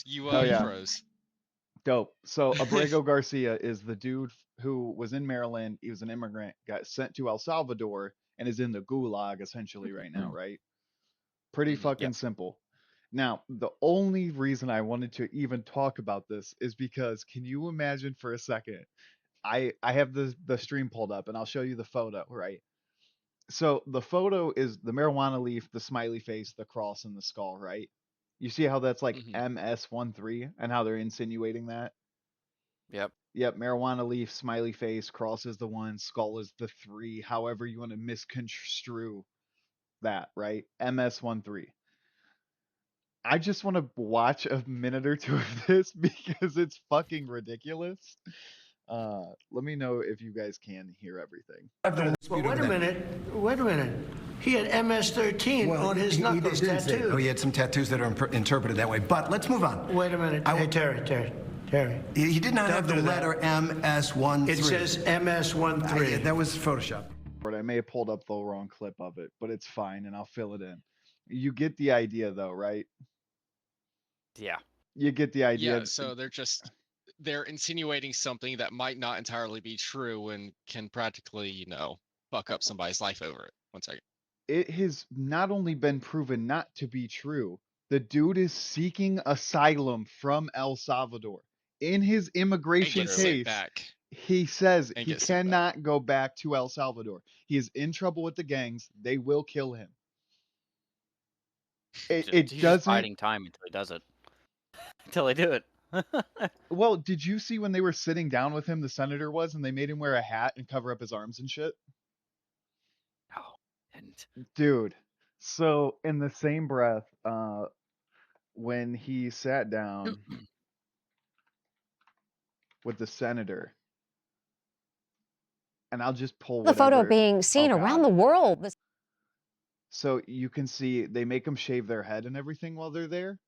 You Hell you yeah. froze. Dope. So Abrego Garcia is the dude who was in Maryland. He was an immigrant, got sent to El Salvador, and is in the gulag essentially right now, right? Pretty Mhm. fucking simple. Now, the only reason I wanted to even talk about this is because can you imagine for a second? I have the stream pulled up and I'll show you the photo, right? So the photo is the marijuana leaf, the smiley face, the cross, and the skull, right? You see how that's like Mhm. MS13 and how they're insinuating that? Yep. Yep, marijuana leaf, smiley face, cross is the one, skull is the three, however you want to misconstrue that, right? MS13. I just want to watch a minute or two of this because it's fucking ridiculous. Let me know if you guys can hear everything. Well, wait a minute. Wait a minute. He had MS-13 on his knuckles tattooed. Oh, he had some tattoos that are interpreted that way. But let's move on. Wait a minute. Hey, Terry. He did not Don't have the do that. letter MS13. It says MS-13. That was Photoshop. I may have pulled up the wrong clip of it, but it's fine and I'll fill it in. You get the idea though, right? Yeah. You get the idea. Yeah, so they're insinuating something that might not entirely be true and can practically, fuck up somebody's life over it. One second. It has not only been proven not to be true, the dude is seeking asylum from El Salvador. In his immigration And get sent case, back. he says And he get sent back. cannot go back to El Salvador. He is in trouble with the gangs. They will kill him. It He's just doesn't. biding time until he does it. Until they do it. Well, did you see when they were sitting down with him, the senator was, and they made him wear a hat and cover up his arms and shit? No. And Dude. So in the same breath, when he sat down with the senator, and I'll just pull The photo whatever. being seen Oh, around God. the world. So you can see they make them shave their head and everything while they're there.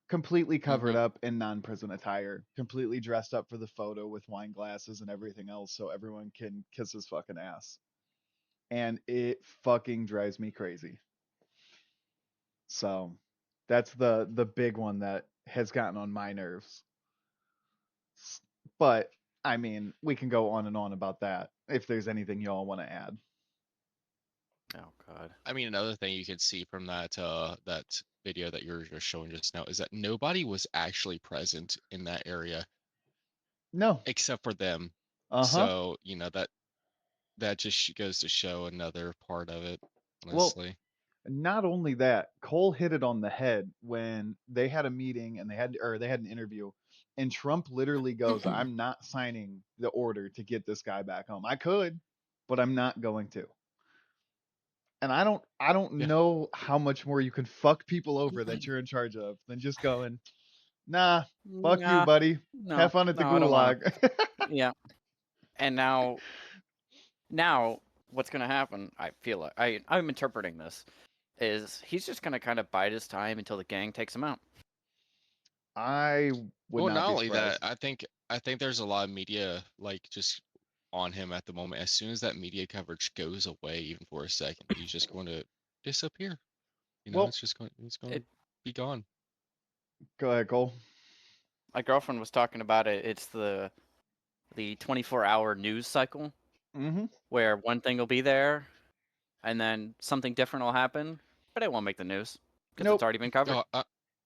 Completely covered up in non-prison attire, completely dressed up for the photo with wine glasses and everything else so everyone can kiss his fucking ass. And it fucking drives me crazy. So that's the big one that has gotten on my nerves. But I mean, we can go on and on about that if there's anything y'all want to add. oh god. I mean, another thing you can see from that video that you're just showing just now is that nobody was actually present in that area No. except for them. Uh-huh. So, that just goes to show another part of it, honestly. Not only that, Cole hit it on the head when they had a meeting and they had an interview, and Trump literally goes, "I'm not signing the order to get this guy back home. I could, but I'm not going to." And I don't Yeah. know how much more you can fuck people over that you're in charge of than just going, "Nah, fuck you, Nah, buddy. no, Have fun at the no, I don't wanna. gulag." Yeah. And now what's gonna happen, I feel like I'm interpreting this, is he's just gonna kind of bide his time until the gang takes him out. I would Well, not not be only that, surprised. I think there's a lot of media just on him at the moment. As soon as that media coverage goes away, even for a second, he's just going to disappear. Well, it's going It, to be gone. go ahead, Cole. my girlfriend was talking about it. It's the 24-hour news cycle Mm-hmm. where one thing will be there, and then something different will happen, but it won't make the news because Nope. it's already been covered.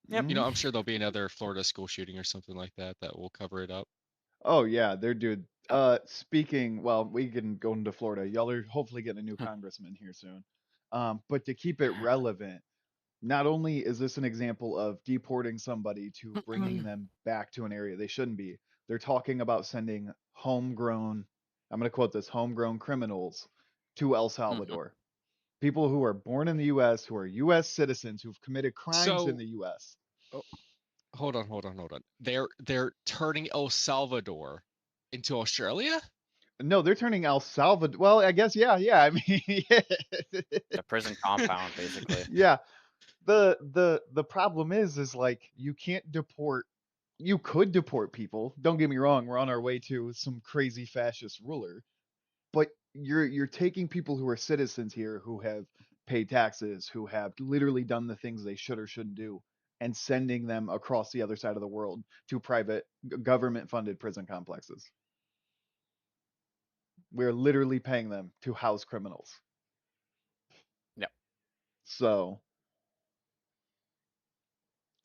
Yep. Mhm. I'm sure there'll be another Florida school shooting or something like that that will cover it up. Oh yeah, they're dude. Speaking, well, we can go into Florida. Y'all are hopefully getting a new congressman here soon. But to keep it relevant, not only is this an example of deporting somebody to bringing them back to an area they shouldn't be, they're talking about sending homegrown, I'm going to quote this, homegrown criminals to El Salvador. People who are born in the U.S., who are U.S. citizens, who've committed crimes in So, the U.S. hold on. They're turning El Salvador into Australia? No, they're turning El Salvador. Well, I guess yeah. I mean, yeah. A prison compound, basically. Yeah. The problem is like you can't deport. You could deport people. Don't get me wrong. We're on our way to some crazy fascist ruler, but you're taking people who are citizens here who have paid taxes, who have literally done the things they should or shouldn't do, and sending them across the other side of the world to private government-funded prison complexes. We're literally paying them to house criminals. Yep. So,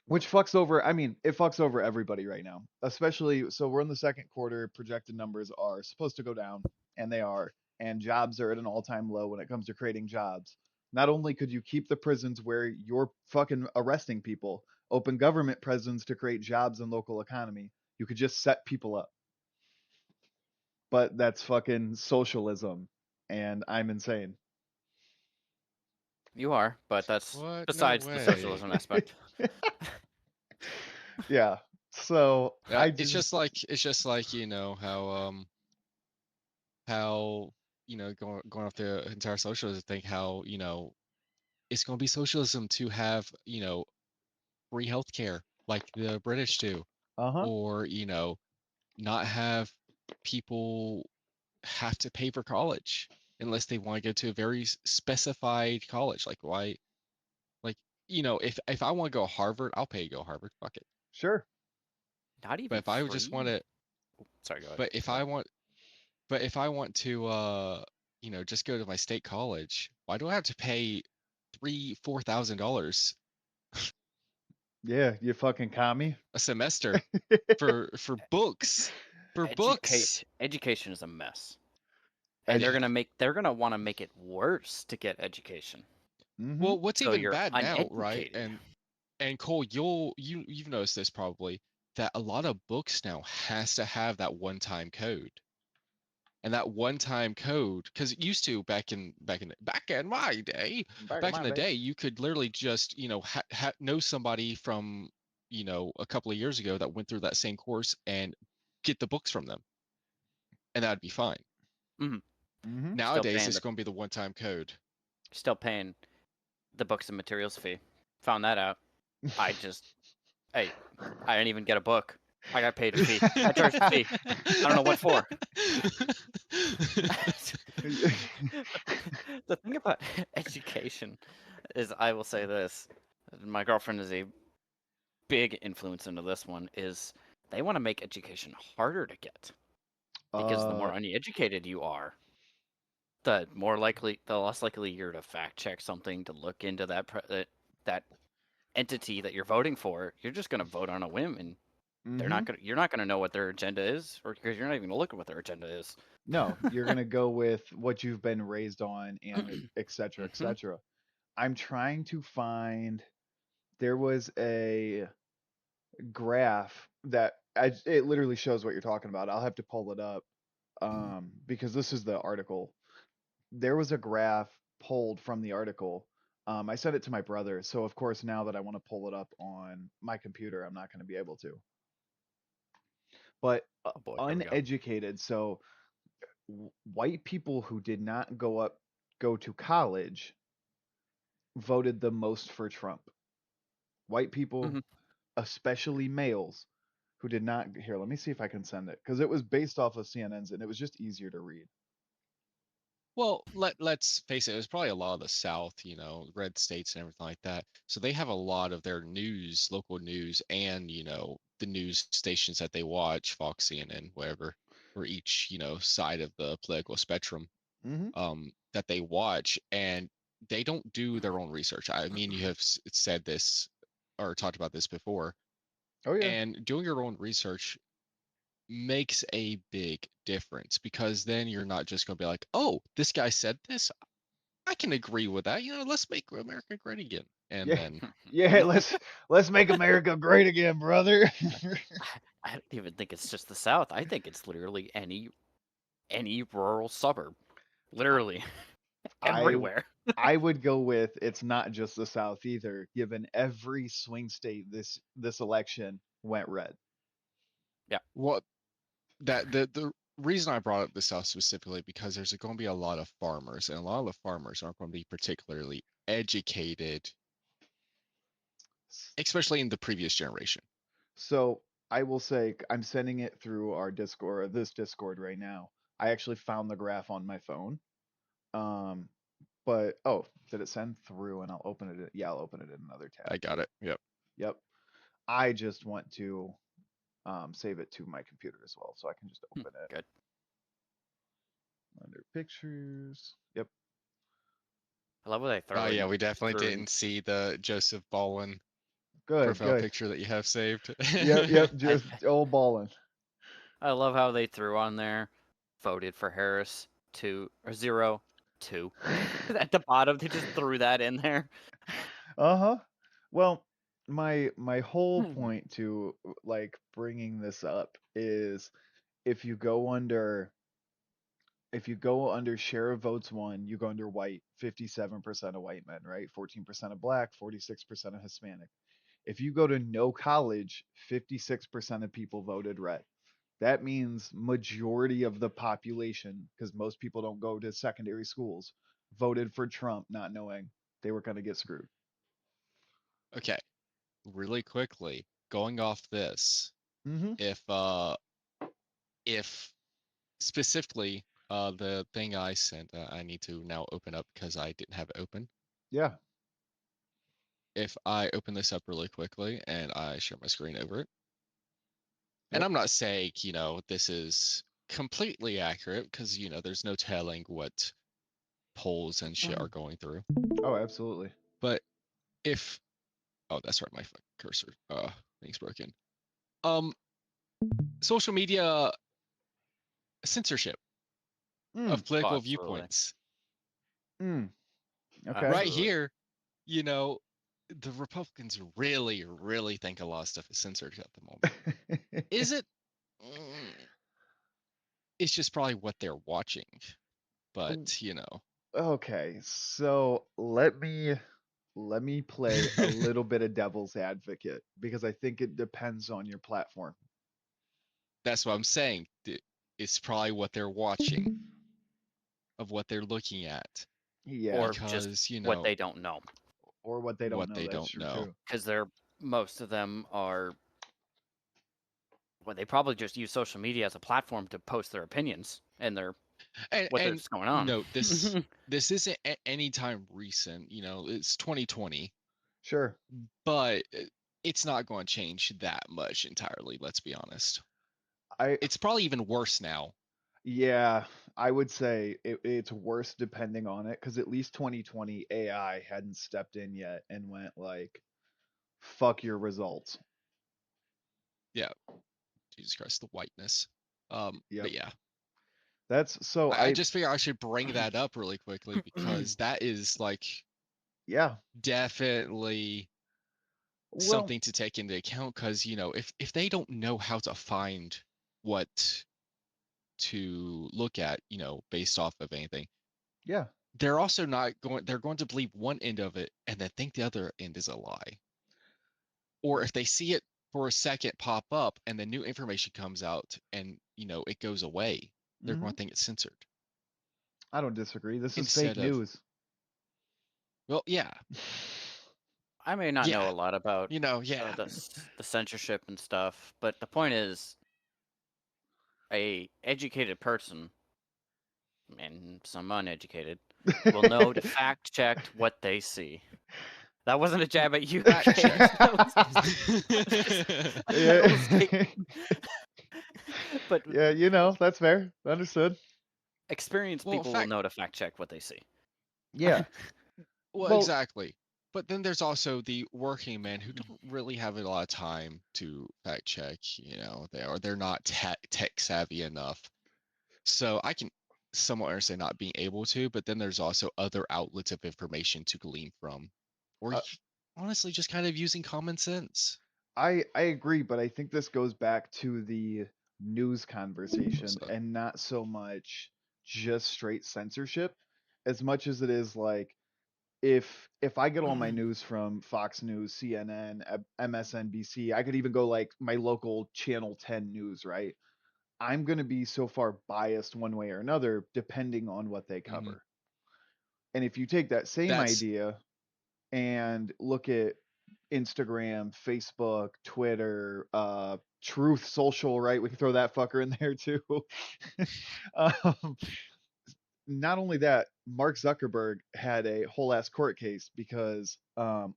which fucks over, I mean, it fucks over everybody right now. Especially, so we're in the second quarter, projected numbers are supposed to go down, and they are, and jobs are at an all-time low when it comes to creating jobs. Not only could you keep the prisons where you're fucking arresting people, open government prisons to create jobs in local economy, you could just set people up. But that's fucking socialism, and I'm insane. You are, but that's What? No besides the way. socialism aspect. Yeah. So I It's just just like how going off the entire socialism thing, how it's going to be socialism to have free healthcare like the British do, uh-huh. or not have people have to pay for college unless they want to go to a very specified college. Like why? Like if I want to go to Harvard, I'll pay to go to Harvard. Fuck it. Sure. Not But even if I just want free. to, Sorry, go ahead. but if I want, but if I want to, just go to my state college, why do I have to pay $3,000-$4,000 Yeah, you fucking commie. a semester for books? For books. Education is a mess, and they're gonna want to make it worse to get education. Mm-hmm. Well, what's So even you're bad now, right? uneducated. And Cole, you've noticed this probably, that a lot of books now has to have that one-time code. And that one-time code, because it used to back in my day, back in the day, you could literally just know somebody from a couple of years ago that went through that same course and get the books from them, and that'd be fine. Mhm. Mm-hmm. Nowadays, it's going to be the one-time code. Still paying the books and materials fee. Found that out. I didn't even get a book. I got paid a fee. I charged a fee. I don't know what for. The thing about education is, I will say this. My girlfriend is a big influence into this one, is they want to make education harder to get. Because the more uneducated you are, the less likely you're to fact check something, to look into that entity that you're voting for. You're just going to vote on a whim, and you're not gonna know what their agenda is, or because you're not even gonna look at what their agenda is. No, you're gonna go with what you've been raised on, and et cetera, et Mhm. cetera. I'm trying to find. There was a graph that it literally shows what you're talking about. I'll have to pull it up, because this is the article. There was a graph pulled from the article. I sent it to my brother, so of course now that I want to pull it up on my computer, I'm not going to be able to. But Oh boy, here we go. uneducated, so white people who did not go to college voted the most for Trump. White people, Mhm. especially males, who did not. Here, let me see if I can send it, because it was based off of CNN's and it was just easier to read. Well, let's face it, it was probably a lot of the South, red states and everything like that. So they have a lot of their news, local news, and the news stations that they watch, Fox, CNN, whatever, or each side of the political spectrum, Mm-hmm. that they watch, and they don't do their own research. I mean, you have said this or talked about this before, Oh yeah. and doing your own research makes a big difference, because then you're not just going to be like, oh, this guy said this, I can agree with that. Let's make America great again. And Yeah. then Yeah, let's make America great again, brother. I don't even think it's just the South. I think it's literally any rural suburb, literally I everywhere. I would go with it's not just the South either, given every swing state this election went red. what that the reason I brought up the South specifically, because there's going to be a lot of farmers, and a lot of the farmers aren't going to be particularly educated, especially in the previous generation. So I will say I'm sending it through our Discord, this Discord right now. I actually found the graph on my phone. Um, but did it send through? And I'll open it. Yeah, I'll open it in another tab. I got it. Yep. Yep. I just want to save it to my computer as well, so I can just open it Good. under pictures. Yep. I love what they throw Oh yeah, in we definitely through. didn't see the Joseph Baldwin Good. profile Good. picture that you have saved. Yep. Yep. Just all balling. I love how they threw on there, voted for Harris 0 2. At the bottom, they just threw that in there. Uh-huh. Well, my whole point to like bringing this up is if you go under share of votes won, you go under white, 57% of white men, right? 14% of black, 46% of Hispanic. If you go to no college, 56% of people voted red. That means majority of the population, because most people don't go to secondary schools, voted for Trump not knowing they were going to get screwed. Okay, really quickly, going off this, Mm-hmm. if specifically the thing I sent, I need to now open up because I didn't have it open. Yeah. If I open this up really quickly and I share my screen over it, and Yep. I'm not saying, this is completely accurate because, there's no telling what polls and shit are going through. Oh, absolutely. But if, oh, that's right, my cursor thing's broken. Social media censorship of Mm. political absolutely. viewpoints. Mm. Okay. Right Absolutely. here, the Republicans really, really think a lot of stuff is censored at the moment. Is it? It's just probably what they're watching. But, Okay, so let me play a little bit of devil's advocate because I think it depends on your platform. that's what I'm saying. It's probably what they're watching, of what they're looking at. Yeah. Or Because, just what they don't know. Or what they don't what know. they That's don't true know. too. Because most of them are, well, they probably just use social media as a platform to post their opinions and what's going on. note, this isn't any time recent. It's 2020, Sure. but it's not going to change that much entirely. Let's be honest. I It's probably even worse now. Yeah, I would say it's worse depending on it because at least 2020 AI hadn't stepped in yet and went like, "Fuck your results." Yeah, Jesus Christ, the whiteness. Yep. But yeah, That's so I just figure I should bring that up really quickly because that is like yeah. definitely Well, something to take into account because if they don't know how to find what to look at, based off of anything, yeah. they're also not going they're going to believe one end of it and then think the other end is a lie. Or if they see it for a second pop up and the new information comes out and it goes away, they're going Mhm. to think it's censored. I don't disagree. This is fake Instead of, news. well, yeah, I may not know yeah, a lot about yeah. the censorship and stuff, but the point is, a educated person and some uneducated will know to fact check what they see. That wasn't a jab at you, Fact Kate. check. That was just a general statement. But Yeah, that's fair. Understood. experienced Well, people will know to fact check what they see. Yeah. well, Well, exactly. But then there's also the working men who don't really have a lot of time to fact check. They're not tech savvy enough. So I can somewhat understand not being able to, but then there's also other outlets of information to glean from, or Uh, honestly, just kind of using common sense. I agree, but I think this goes back to the news conversation So, and not so much just straight censorship as much as it is like if I get all my news from Fox News, CNN, MSNBC, I could even go like my local channel 10 news, right? I'm going to be so far biased one way or another depending on what they cover. And if you take that same that's idea and look at Instagram, Facebook, Twitter, Truth Social, right? We can throw that fucker in there too. um, not only that, Mark Zuckerberg had a whole ass court case because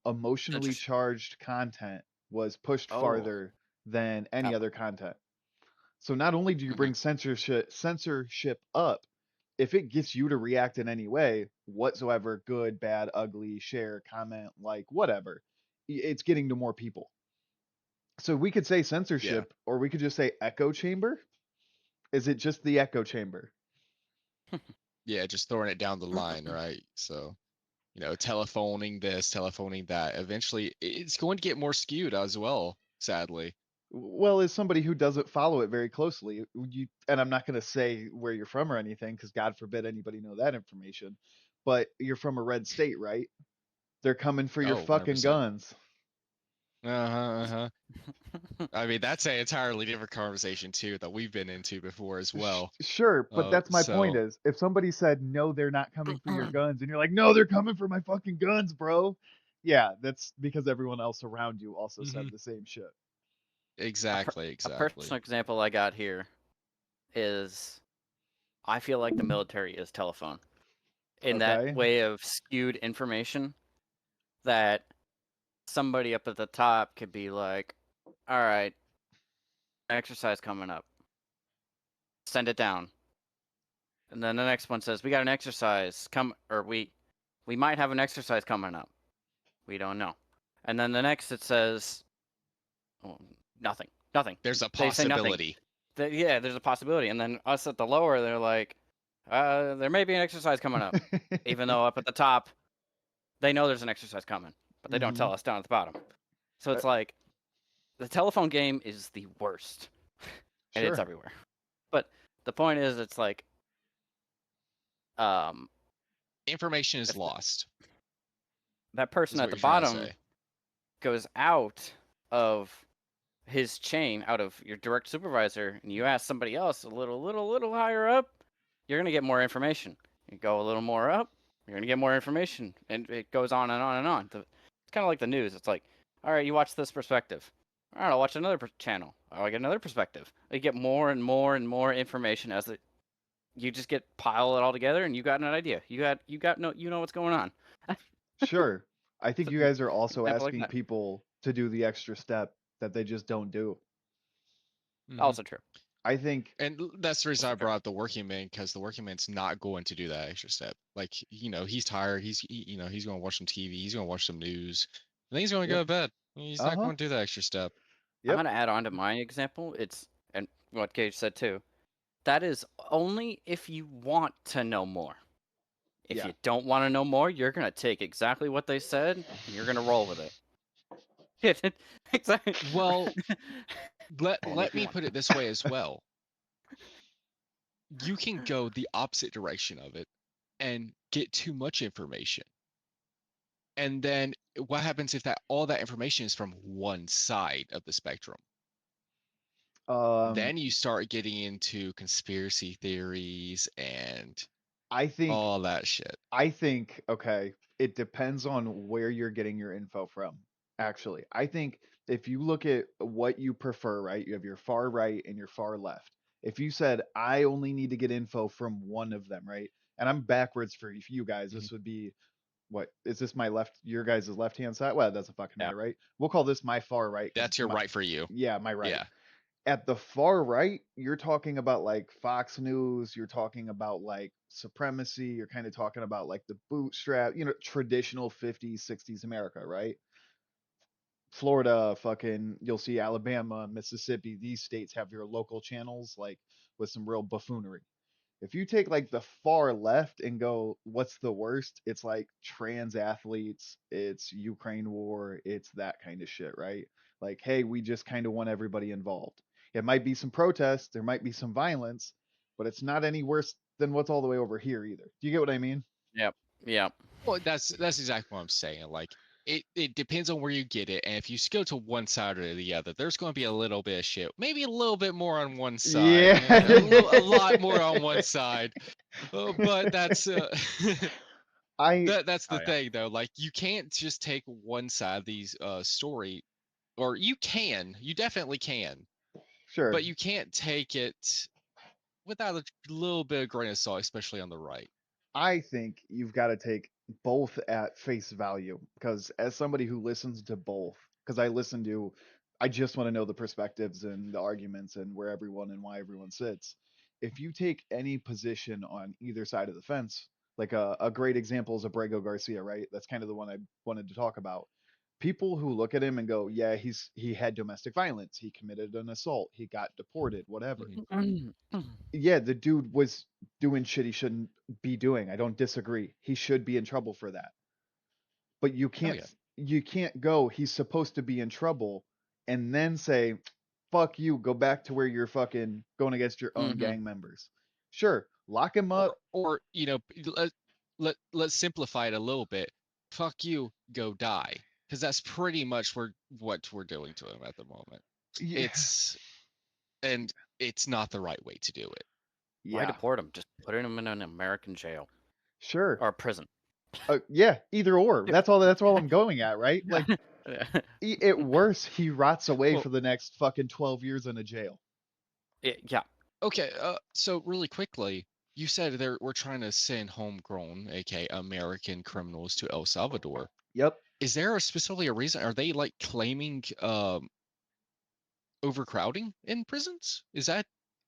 emotionally Censorship. charged content was pushed Oh. farther than any other content. So not only do you bring censorship up, if it gets you to react in any way whatsoever, good, bad, ugly, share, comment, like whatever, it's getting to more people. So we could say censorship, or we could just say echo chamber. Is it just the echo chamber? Yeah, just throwing it down the line, right? So, telephoning this, telephoning that. Eventually, it's going to get more skewed as well, sadly. Well, as somebody who doesn't follow it very closely, and I'm not going to say where you're from or anything, because God forbid anybody know that information, but you're from a red state, right? They're coming for your Oh, fucking 100%. guns. I mean, that's an entirely different conversation too that we've been into before as well. Sure, but that's my point So is, if somebody said, no, they're not coming for your guns, and you're like, no, they're coming for my fucking guns, bro. Yeah, that's because everyone else around you also said Mhm. the same shit. exactly. A personal example I got here is I feel like the military is telephone in that Okay. way of skewed information that somebody up at the top could be like, all right, exercise coming up. Send it down. And then the next one says, we got an exercise we might have an exercise coming up. We don't know. And then the next it says, oh, nothing. There's a They say nothing. possibility. Yeah, there's a possibility. And then us at the lower, they're like, there may be an exercise coming up. Even though up at the top, they know there's an exercise coming, but they don't tell us down at the bottom. So it's like, the telephone game is the worst. And it's Sure. everywhere. But the point is, it's like, Information is if lost. that person Is at what the you're trying to bottom say. goes out of his chain, out of your direct supervisor, and you ask somebody else a little higher up, you're gonna get more information. You go a little more up, you're gonna get more information, and it goes on and on and on. It's kind of like the news. It's like, all right, you watch this perspective. All right, I'll watch another channel. I'll get another perspective. You get more and more and more information as you just pile it all together, and you got an idea. You know what's going on. Sure. I think you guys are also Example like asking that. people to do the extra step that they just don't do. Mhm. Also true. I think, And that's the reason I Also true. brought up the working man, because the working man's not going to do that extra step. Like, he's tired. He's going to watch some TV. He's going to watch some news. And then he's going to go Yep. to bed. He's not going to do that extra step. I'm Yep. gonna add on to my example. And what Gage said too. That is only if you want to know more. If Yeah. you don't want to know more, you're gonna take exactly what they said and you're gonna roll with it. Exactly. Well, Only let if you me want. put it this way as well. You can go the opposite direction of it and get too much information. And then what happens if all that information is from one side of the spectrum? Then you start getting into conspiracy theories and I think all that shit. okay, it depends on where you're getting your info from. Actually, I think if you look at what you prefer, right? You have your far right and your far left. If you said I only need to get info from one of them, right? And I'm backwards for you guys. Mhm. This would be what is this my left? Your guys' left hand side? Well, it doesn't fucking Yeah. matter, right? We'll call this my far right. 'Cause That's your right for you. Yeah, my right. Yeah. At the far right, you're talking about like Fox News, you're talking about like supremacy, you're kind of talking about like the bootstrap, traditional 50s, 60s America, right? Florida, fucking, you'll see Alabama, Mississippi, these states have your local channels like with some real buffoonery. If you take like the far left and go, what's the worst? It's like trans athletes, it's Ukraine war, it's that kind of shit, right? Like, hey, we just kind of want everybody involved. It might be some protests, there might be some violence, but it's not any worse than what's all the way over here either. Do you get what I mean? Yep. Well, that's exactly what I'm saying. Like, it depends on where you get it, and if you go to one side or the other, there's going to be a little bit of shit. Maybe a little bit more on one side. Yeah. A lot more on one side. But that's that's the thing though. Like, you can't just take one side of these story, or you definitely can, Sure. but you can't take it without a little bit of grain of salt, especially on the right. I think you've got to take both at face value because as somebody who listens to both because I just want to know the perspectives and the arguments and where everyone and why everyone sits. If you take any position on either side of the fence, like a great example is Abrego Garcia, right? That's kind of the one I wanted to talk about. People who look at him and go, yeah, he had domestic violence, he committed an assault, he got deported, whatever. Mhm. Yeah, the dude was doing shit he shouldn't be doing. I don't disagree. He should be in trouble for that. But Oh yeah. you can't go, he's supposed to be in trouble, and then say, fuck you, go back to where you're fucking going against your own gang members. Sure, lock him up. Or let's simplify it a little bit. Fuck you, go die. Because that's pretty much what we're doing to him at the moment. Yeah, It's not the right way to do it. Why yeah, deport him? Just put him in an American jail sure. or prison. Yeah, either or. That's all I'm going at, right? Like, at worst, he rots away Well- for the next fucking 12 years in a jail. Yeah. Okay, so really quickly, you said we're trying to send homegrown, aka American criminals to El Salvador. Yep, Is there specifically a reason? Are they like claiming overcrowding in prisons? Is that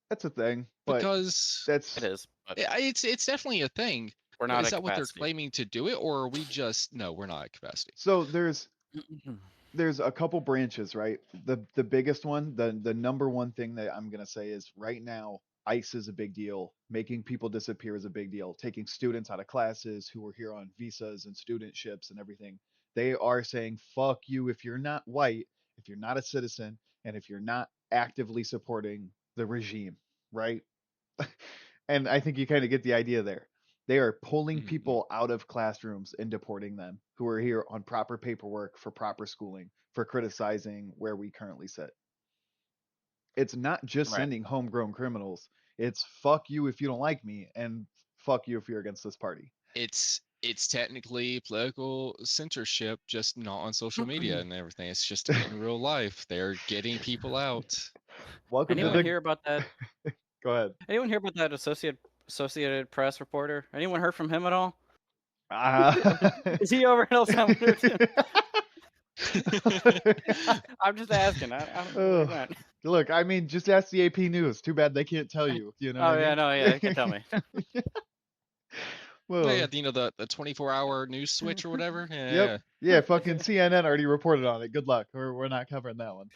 that's a thing, but because that's It is. But it's definitely a thing? we're But not is at that what they're capacity. claiming to do it, or are we just no? We're not at capacity. so there's a couple branches, right? The biggest one, the number one thing that I'm gonna say is right now, ICE is a big deal. Making people disappear is a big deal. Taking students out of classes who are here on visas and studentships and everything. They are saying, fuck you if you're not white, if you're not a citizen, and if you're not actively supporting the regime, right? And I think you kind of get the idea there. They are pulling Mhm. people out of classrooms and deporting them who are here on proper paperwork for proper schooling for criticizing where we currently sit. It's not just Right. sending homegrown criminals. It's fuck you if you don't like me and fuck you if you're against this party. It's technically political censorship, just not on social media and everything. It's just in real life. They're getting people out. Welcome Anyone to the hear about that? Go ahead. Anyone hear about that Associated Press reporter? Anyone heard from him at all? Is he over in El Salvador too? I'm just asking. I don't know where he Ugh. went. Look, I mean, just ask the AP News. Too bad they can't tell you. You know Oh what I yeah, mean? no, yeah, you can tell me. Oh, Well, yeah, the 24-hour news switch or whatever. Yeah, yep. Yeah, fucking CNN already reported on it. Good luck. We're not covering that one.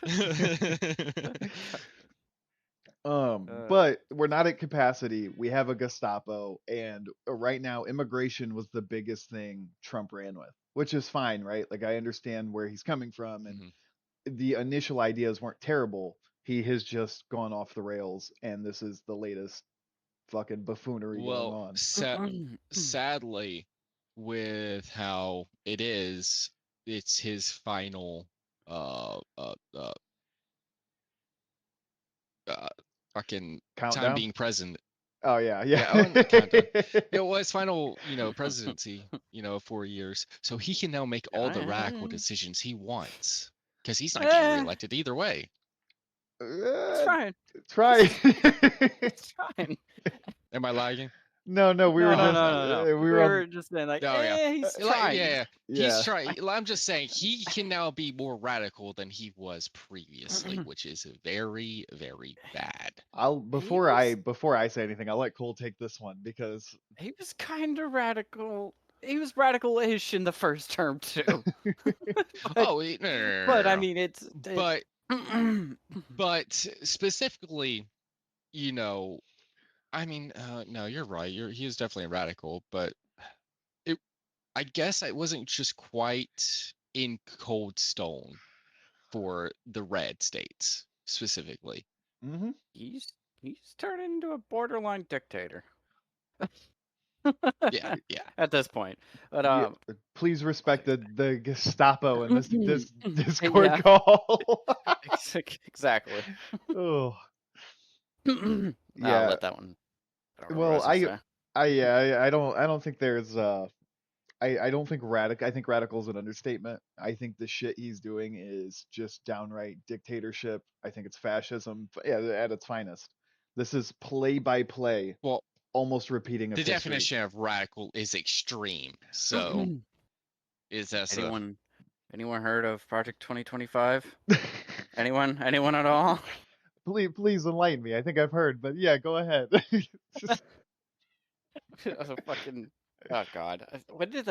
yeah. But we're not at capacity. We have a Gestapo, and right now, immigration was the biggest thing Trump ran with, which is fine, right? Like, I understand where he's coming from, and the initial ideas weren't terrible. He has just gone off the rails, and this is the latest fucking buffoonery going Well, on. sadly, with how it is, it's his final fucking time Countdown? being president. Oh yeah, Yeah, yeah. countdown. Yeah, well, his final, presidency, 4 years. So he can now make all the radical decisions he wants because he's not getting reelected either way. It's fine. Try. It's fine. Am I lagging? No, we were just No. we were just saying like, Oh, yeah. he's Like, trying. yeah, Yeah. he's trying. I'm just saying he can now be more radical than he was previously, which is very, very bad. before I say anything, I'll let Cole take this one because He was kind of radical. He was radical-ish in the first term too. Oh, no. But I mean, it's but specifically, I mean, no, you're right. He is definitely a radical, but I guess it wasn't just quite in cold stone for the red states specifically. he's turning into a borderline dictator. Yeah. At this point, but yeah, please respect the Gestapo in this Discord Yeah. call. Exactly. Oh, I'll yeah. let that one. Well, I don't think there's I don't think I think radical is an understatement. I think the shit he's doing is just downright dictatorship. I think it's fascism at its finest. This is play by play. Well, almost repeating of the history. definition of radical is extreme. So is that Anyone heard of Project 2025? Anyone at all? Please enlighten me. I think I've heard, but yeah, go ahead. A fucking oh god. When did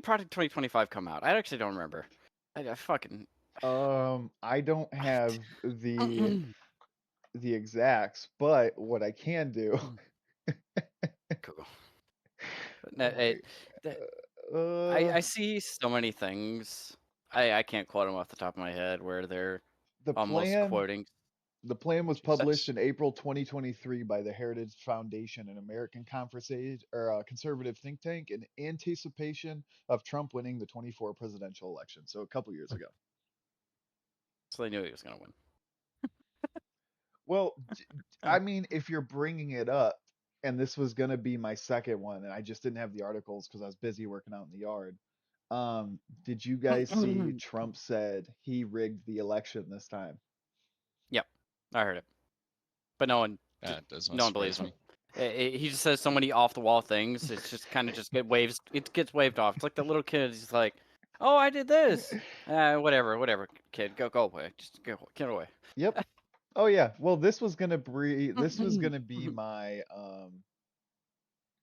Project 2025 come out? I actually don't remember. I fucking I don't have the exacts, but what I can do. cool. Oh I see so many things. I can't quote them off the top of my head where they're the almost plan quoting. the plan was That's published in April 2023 by the Heritage Foundation, an American conservative think tank, in anticipation of Trump winning the 24 presidential election. So a couple years ago. So they knew he was gonna win. Well, I mean, if you're bringing it up, and this was gonna be my second one, and I just didn't have the articles because I was busy working out in the yard. Did you guys see Trump said he rigged the election this time? Yep, I heard it, but no one does not no one believes surprise him. me. He just says so many off the wall things. It's just kind of just it gets waved off. It's like the little kid. He's like, "Oh, I did this. Whatever, kid. Go away. Just get away." Yep. Oh yeah. Well, this was gonna be my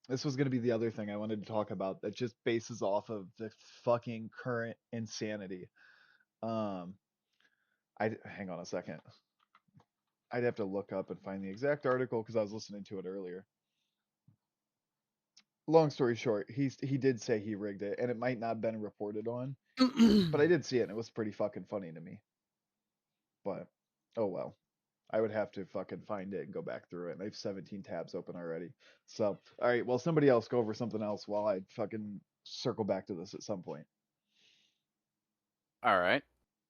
this was gonna be the other thing I wanted to talk about that just bases off of the fucking current insanity. I hang on a second. I'd have to look up and find the exact article because I was listening to it earlier. Long story short, he did say he rigged it, and it might not have been reported on, but I did see it, and it was pretty fucking funny to me. But oh well. I would have to fucking find it and go back through it. And I have 17 tabs open already. So, all right, well, somebody else go over something else while I fucking circle back to this at some point. All right,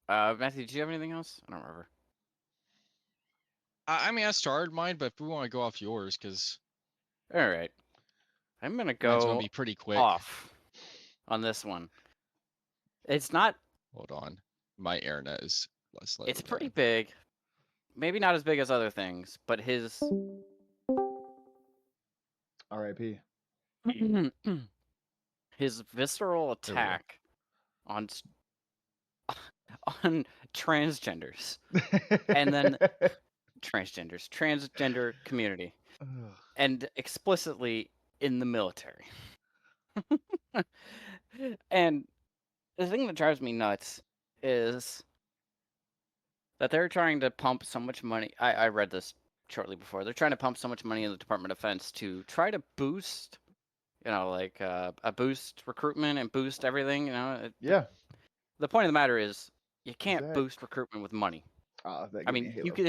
Matthew, did you have anything else? I don't remember. I mean, I started mine, but if we want to go off yours, because All right, I'm gonna mine's go gonna be pretty quick. off on this one. It's not. Hold on, my internet is less. It's pretty big. Maybe not as big as other things, but his R.I.P. his visceral attack on transgenders and then transgender community, and explicitly in the military. And the thing that drives me nuts is that they're trying to pump so much money. I read this shortly before. They're trying to pump so much money in the Department of Defense to try to boost, boost recruitment and boost everything. Yeah. The point of the matter is, you can't Exact- boost recruitment with money. that I gave me mean, Halo. you could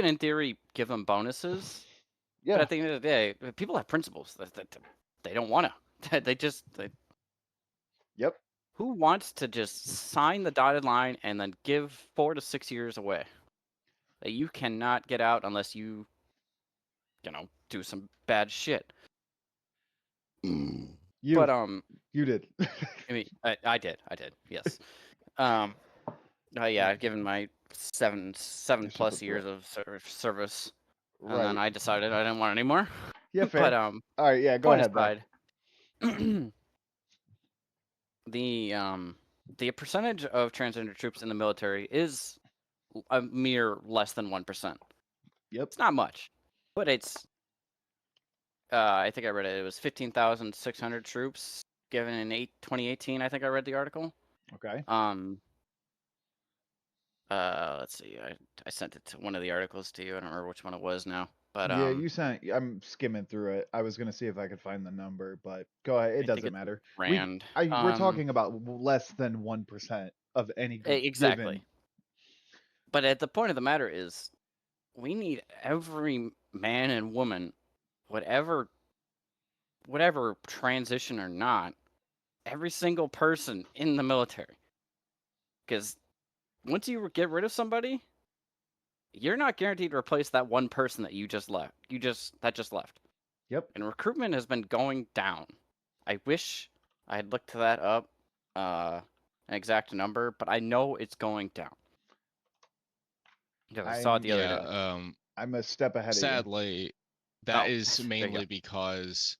in theory give them bonuses, Yeah. but at the end of the day, people have principles that they don't want to. They Yep. Who wants to just sign the dotted line and then give 4 to 6 years away that you cannot get out unless you do some bad shit? You. But You did. I mean, I did. Yes. Yeah, I've given my 7 plus years of service, and then Right. I decided I didn't want any more. Yeah, fair. But All right, yeah, go point ahead. aside, the percentage of transgender troops in the military is a mere less than 1%. Yep. It's not much, but it's. I think I read it. It was 15,600 troops given in 2018. I think I read the article. Okay. Let's see. I sent it to one of the articles to you. I don't remember which one it was now. But yeah, you sent. I'm skimming through it. I was gonna see if I could find the number, but go ahead. It doesn't matter. Rand. We're talking about less than 1% of any group. Exactly. Given. But at the point of the matter is, we need every man and woman, whatever transition or not, every single person in the military. Because once you get rid of somebody, you're not guaranteed to replace that one person that you just left. That just left. Yep. And recruitment has been going down. I wish I had looked that up, an exact number, but I know it's going down. Because I saw it the other day. I'm a step ahead of you. Sadly, that is mainly because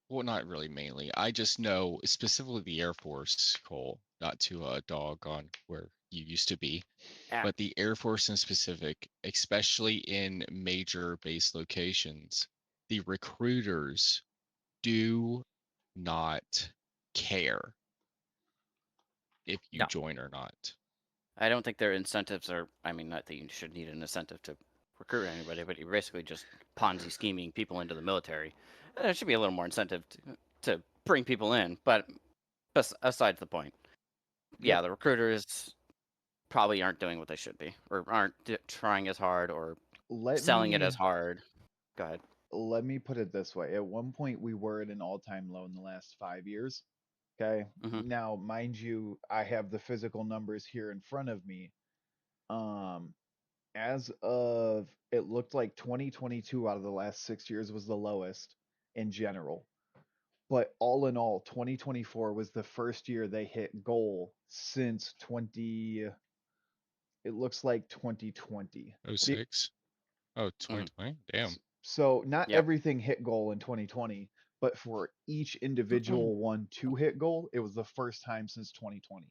well, not really mainly. I just know specifically the Air Force, Cole, not to dog on where you used to be, Yeah. but the Air Force in specific, especially in major base locations, the recruiters do not care if you No. join or not. I don't think their incentives are. I mean, not that you should need an incentive to recruit anybody, but you're basically just Ponzi scheming people into the military. There should be a little more incentive to bring people in. But aside the point, yeah, Yep. the recruiters probably aren't doing what they should be, or aren't trying as hard, or selling it as hard. Go ahead. Let me put it this way. At one point, we were at an all-time low in the last 5 years. Okay. Mhm. Now, mind you, I have the physical numbers here in front of me. Um, as of it looked like 2022 out of the last 6 years was the lowest in general. But all in all, 2024 was the first year they hit goal since 20. It looks like 2020. 06? Oh, Mhm. 2020? Damn. So not Yep. everything hit goal in 2020, but for each individual one to hit goal, it was the first time since 2020.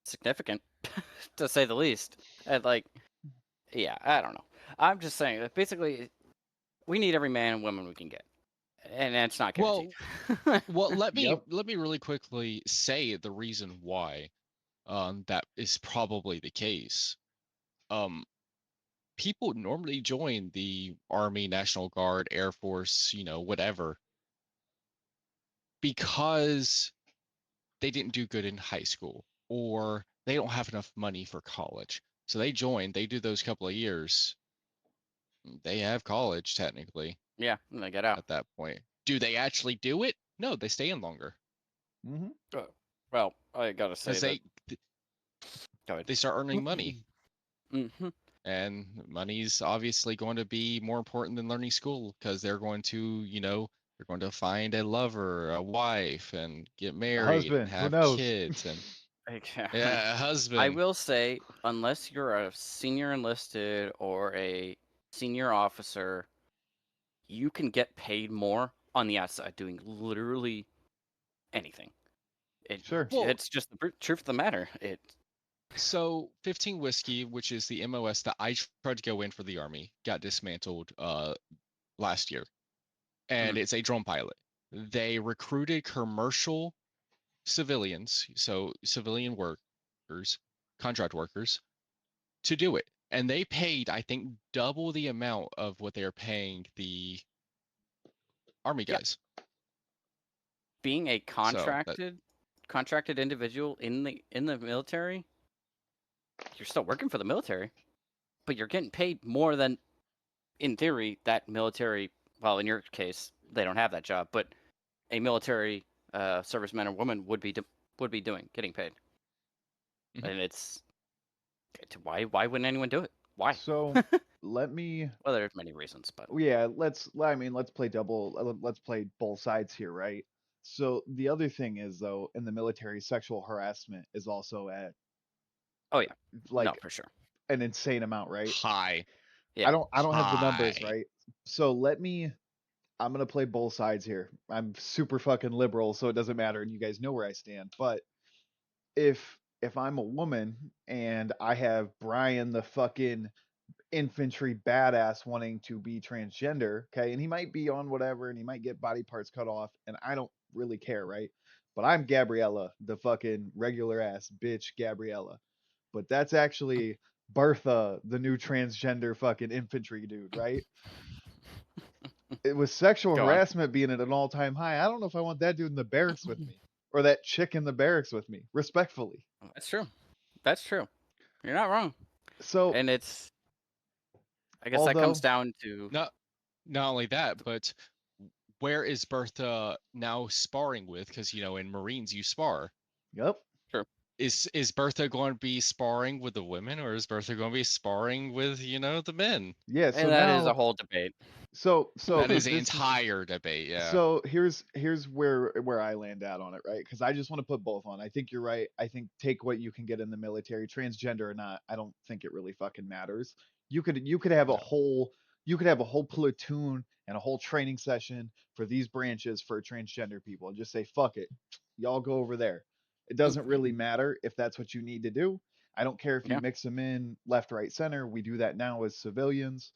Significant, to say the least. And like, yeah, I don't know. I'm just saying that basically, we need every man and woman we can get, and it's not guaranteed. Well, let me Yep. really quickly say the reason why that is probably the case. People normally join the Army, National Guard, Air Force, whatever, because they didn't do good in high school or they don't have enough money for college. So they join, they do those couple of years. They have college technically Yeah, and they get out. at that point. Do they actually do it? No, they stay in longer Mm-hmm. Well, I gotta say because that. Go ahead. they start earning money. Mm-hmm. And money's obviously going to be more important than learning school because they're going to, they're going to find a lover, a wife, and get A married and husband, who have knows? kids and Okay. yeah, a I husband. will say, unless you're a senior enlisted or a senior officer, you can get paid more on the outside doing literally anything. Sure. Well, It's just the truth of the matter. so 15 Whiskey, which is the MOS that I tried to go in for the Army, got dismantled last year. And it's a drone pilot. They recruited commercial civilians, so civilian workers, contract workers, to do it. And they paid, I think, double the amount of what they're paying the Army Yeah. guys. Being a So contracted individual in the military, you're still working for the military, but you're getting paid more than, in theory, that military. Well, in your case, they don't have that job, but a military serviceman or woman would be doing, getting paid. Mhm. And it's why wouldn't anyone do it? Why? So let me. Well, there's many reasons, but Yeah, let's. I mean, let's play let's play both sides here, right? So the other thing is, though, in the military, sexual harassment is also at oh yeah, no, like for sure. an insane amount, right? High. Yeah, I don't have the numbers, High. right? So I'm gonna play both sides here. I'm super fucking liberal, so it doesn't matter, and you guys know where I stand. But if I'm a woman and I have Brian the fucking infantry badass wanting to be transgender, okay, and he might be on whatever and he might get body parts cut off, and I don't really care, right? But I'm Gabriella, the fucking regular ass bitch Gabriella. But that's actually Bertha, the new transgender fucking infantry dude, right? It was sexual go on. harassment being at an all-time high. I don't know if I want that dude in the barracks with me or that chick in the barracks with me, respectfully. That's true. That's true. You're not wrong. So, And I guess that comes down to Not only that, but where is Bertha now sparring with? Because in Marines you spar. yep. True. Is Bertha going to be sparring with the women, or is Bertha going to be sparring with the men? Yeah, so and that is a now whole debate. so That is the this entire debate. Yeah. so here's where I land at on it, right? Because I just want to put both on. I think you're right. I think take what you can get in the military, transgender or not. I don't think it really fucking matters. You could have a No. whole You could have a whole platoon and a whole training session for these branches for transgender people and just say, fuck it, y'all go over there. It doesn't really matter if that's what you need to do. I don't care if you Yeah. mix them in left, right, center. We do that now as civilians.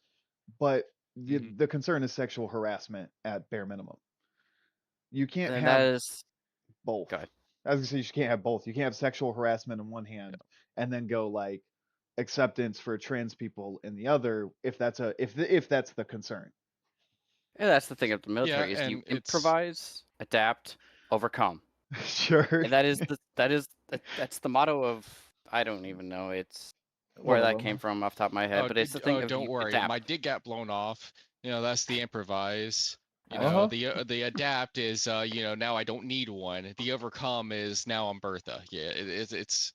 But Mhm. the concern is sexual harassment at bare minimum. You can't And have that is both. Go ahead. I was gonna say you can't have both. You can't have sexual harassment in one hand and then go like acceptance for trans people in the other if that's the concern. And that's the thing of the Yeah, military is you and it's improvise, adapt, overcome. Sure. And that's the motto of, I don't even know it's One where of that them. came from off the top of my head, but it's the thing of don't you worry, my adapt. dick got blown off. That's the improvise. Uh-huh. The adapt is now I don't need one. The overcome is now I'm Bertha. Yeah, it's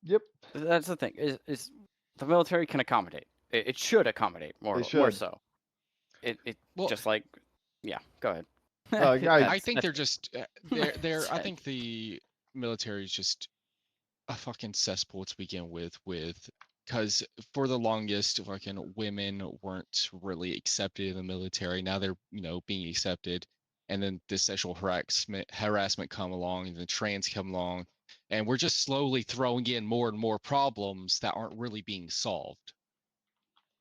Yep. That's the thing is the military can accommodate. It should accommodate They more should. so. It well. just like yeah. Go ahead. I I think they're just they're. I Said. think the military is just a fucking cesspool to begin with because for the longest fucking women weren't really accepted in the military. Now they're being accepted, and then the sexual harassment come along, and the trans come along, and we're just slowly throwing in more and more problems that aren't really being solved.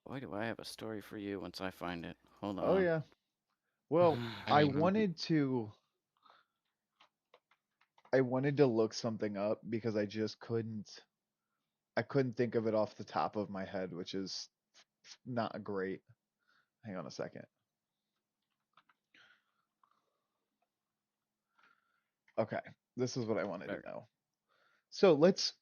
Boy, do I have a story for you once I find it. Hold on. Oh yeah. Well, I I mean, wanted to look something up because I just couldn't think of it off the top of my head, which is not great. Hang on a second. Okay, this is what I wanted to know. So let's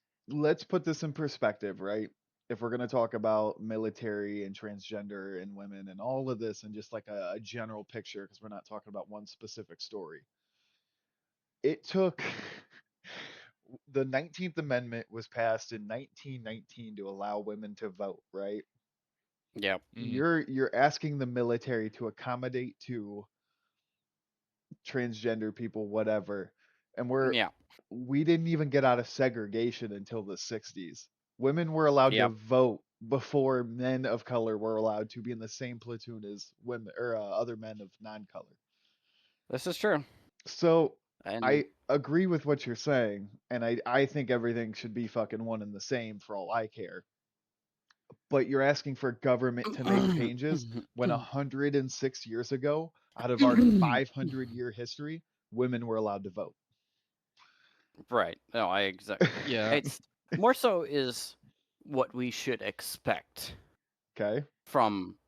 put this in perspective, right? If we're going to talk about military and transgender and women and all of this and just like a general picture, because we're not talking about one specific story. It took the 19th Amendment was passed in 1919 to allow women to vote, right? Yep. You're asking the military to accommodate to transgender people, whatever. And Yeah. we didn't even get out of segregation until the 60s. Women were allowed to Yep. vote before men of color were allowed to be in the same platoon as women or other men of non-color. This is true. So And I agree with what you're saying, and I think everything should be fucking one and the same for all I care. But you're asking for government to make changes when 106 years ago, out of our 500-year history, women were allowed to vote. right. No, I exactly. yeah. It's more so is what we should expect Okay. from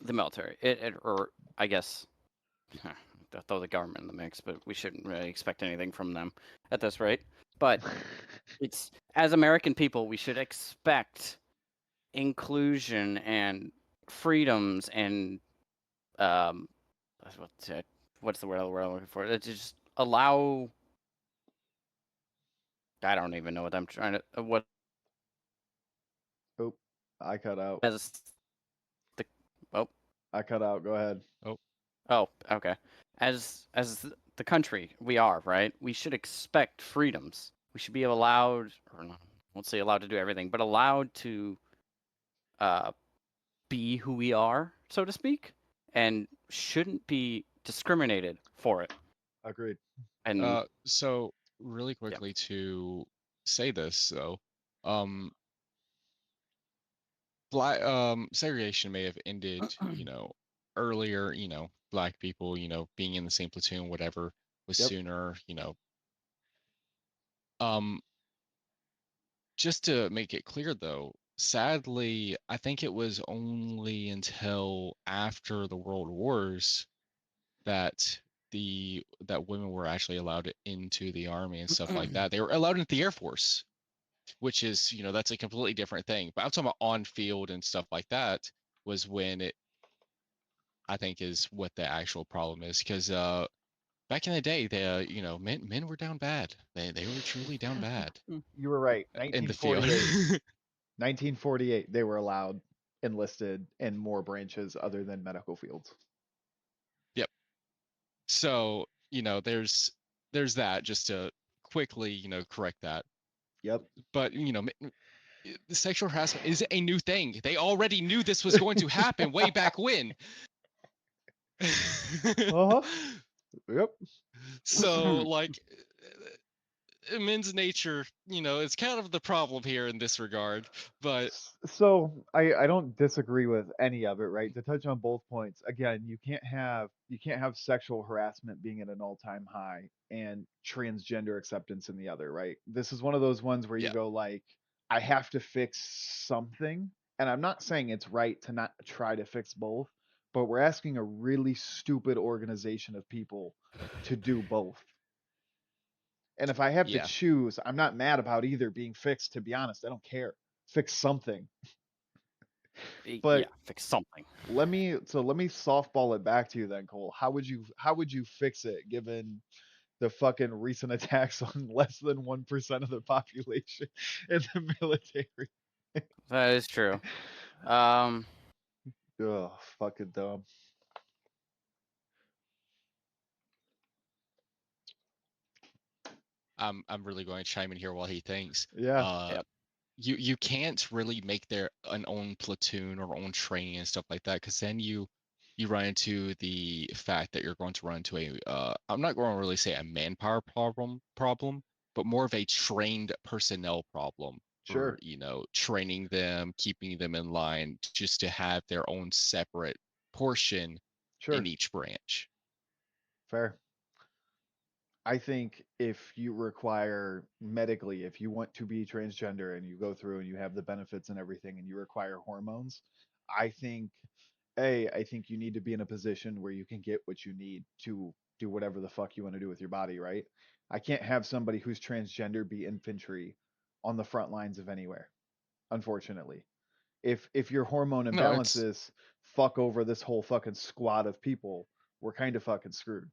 the military. Or I guess throw the government in the mix, but we shouldn't really expect anything from them at this rate. But it's as American people, we should expect inclusion and freedoms and what's the word I'm looking for? It's just allow. I don't even know what I'm trying to what Oh, I cut out. as the I cut out. Go ahead. oh okay as the country we are right. We should expect freedoms. We should be allowed, or not, I won't say allowed to do everything, but allowed to be who we are, so to speak, and shouldn't be discriminated for it. Agreed. And So really quickly to say this though, segregation may have ended, earlier, black people, being in the same platoon, whatever, was Yep. sooner, Um, just to make it clear though, sadly, I think it was only until after the World Wars that that women were actually allowed into the army and stuff like that. They were allowed into the Air Force, which is, that's a completely different thing. But I'm talking about on field and stuff like that was when it, I think, is what the actual problem is. Because back in the day, men were down bad. They were truly down bad You were right. in the field. 1948. 1948, they were allowed enlisted in more branches other than medical fields. Yep. So, there's that, just to quickly, correct that. Yep. But, the sexual harassment isn't a new thing. They already knew this was going to happen way back when. Uh-huh. Yep. So, like, men's nature, it's kind of the problem here in this regard. But So I don't disagree with any of it, right? To touch on both points, again, you can't have sexual harassment being at an all-time high and transgender acceptance in the other, right? This is one of those ones where you yeah, go like, I have to fix something, and I'm not saying it's right to not try to fix both, but we're asking a really stupid organization of people to do both. And if I have to yeah. choose, I'm not mad about either being fixed, to be honest. I don't care. Fix something. Yeah, But fix something. let me softball it back to you then, Cole. How would you fix it given the fucking recent attacks on less than 1% of the population in the military? That is true. Um, Ugh, fucking dumb. I'm really going to chime in here while he thinks. Yeah. Uh, you can't really make their an own platoon or own training and stuff like that, because then you run into the fact that you're going to run into a I'm not going to really say a manpower problem, but more of a trained personnel problem for Sure. training them, keeping them in line, just to have their own separate portion in Sure. each branch. Fair. I think if you require medically, if you want to be transgender and you go through and you have the benefits and everything and you require hormones, I think I think you need to be in a position where you can get what you need to do whatever the fuck you want to do with your body, right? I can't have somebody who's transgender be infantry on the front lines of anywhere, unfortunately. If your hormone No, it's imbalances fuck over this whole fucking squad of people, we're kind of fucking screwed.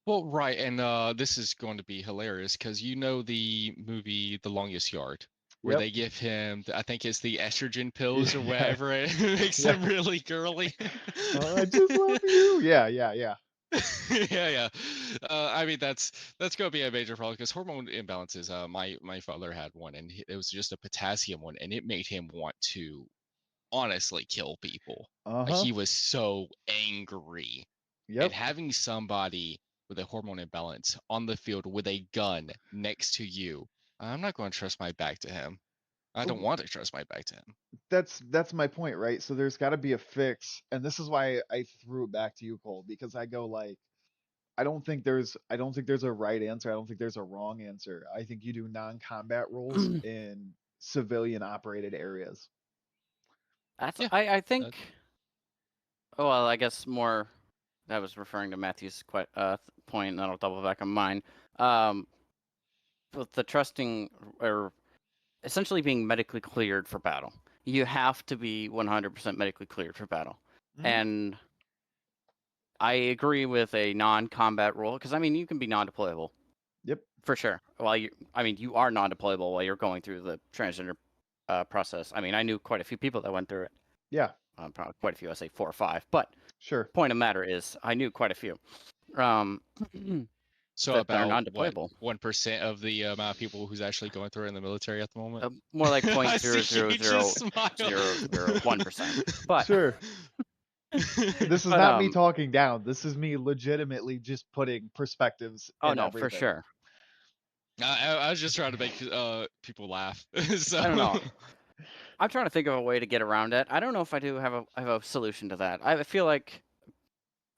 well, right, and this is going to be hilarious because the movie The Longest Yard, where Yep. they give him, I think it's the estrogen pills or Yeah. whatever, it makes Yeah. him really girly. Oh, I just love you. Yeah, yeah, yeah. Yeah, yeah. I mean, that's going to be a major problem because hormone imbalances. My father had one, and it was just a potassium one, and it made him want to honestly kill people. Like, Uh-huh. he was so angry. And Yep. having somebody with a hormone imbalance on the field with a gun next to you, I'm not going to trust my back to him. I don't want to trust my back to him. That's my point, right? So there's got to be a fix, and this is why I threw it back to you, Cole, because I go like, I don't think there's a right answer. I don't think there's a wrong answer. I think you do non-combat roles in civilian operated areas. that's Yeah. I think. Oh well, I guess more. I was referring to Matthew's point, and that'll double back on mine. With the trusting or essentially being medically cleared for battle, you have to be 100% medically cleared for battle, Mhm. and I agree with a non-combat role because I mean you can be non-deployable Yep. for sure. You are non-deployable while you're going through the transgender process. I mean, I knew quite a few people that went through it. Yeah. Probably quite a few. I say 4 or 5, but Sure. point of matter is I knew quite a few. So that are about what, non-deployable. 1% of the amount of people who's actually going through it in the military at the moment? More like I see you just smile. 0.00001%. But Sure. This is but not me talking down. This is me legitimately just putting perspectives oh in no, for everything. sure. I was just trying to make people laugh. So I don't know. I'm trying to think of a way to get around it. I don't know if I do have a solution to that. I feel like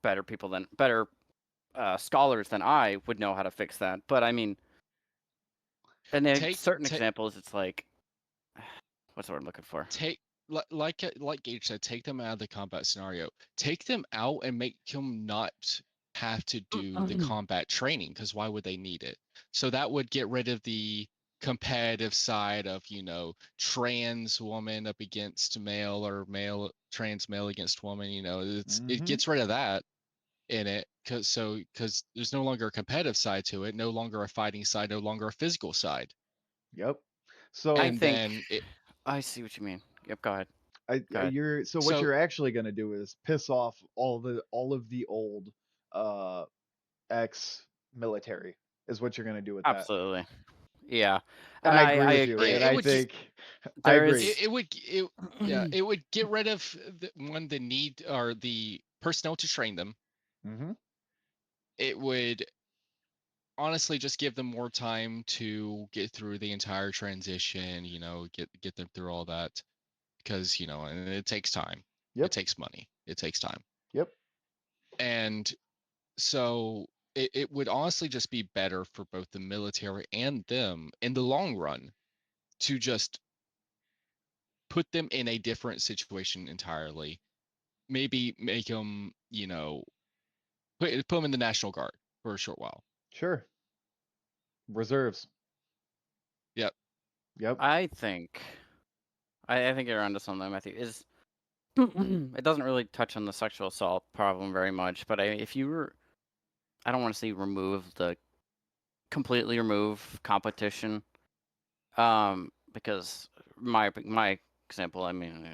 better scholars than I would know how to fix that. But I mean, and in certain examples, it's like, what's the word I'm looking for? Like Gage said, take them out of the combat scenario. Take them out and make them not have to do the combat training, because why would they need it? So that would get rid of the competitive side of, trans woman up against male, or trans male against woman. It Mhm. gets rid of that in it, because there's no longer a competitive side to it, no longer a fighting side, no longer a physical side. Yep. So I And think then I see what you mean. Yep, go ahead. what So you're actually going to do is piss off all of the old ex military is what you're going to do with that. Absolutely. Yeah, And I agree I with you. agree. And It I would think I There agree. is- it would get rid of the need or the personnel to train them. Mm-hmm. It would honestly just give them more time to get through the entire transition, get them through all that, because and it takes time. Yep. It takes money. It takes time. Yep. And so it would honestly just be better for both the military and them in the long run to just put them in a different situation entirely. Maybe make them, put them in the National Guard for a short while. Sure. Reserves. Yep. Yep. I think you're onto something, Matthew. Is it doesn't really touch on the sexual assault problem very much, but if you were, I don't want to say completely remove competition, because my example, I mean,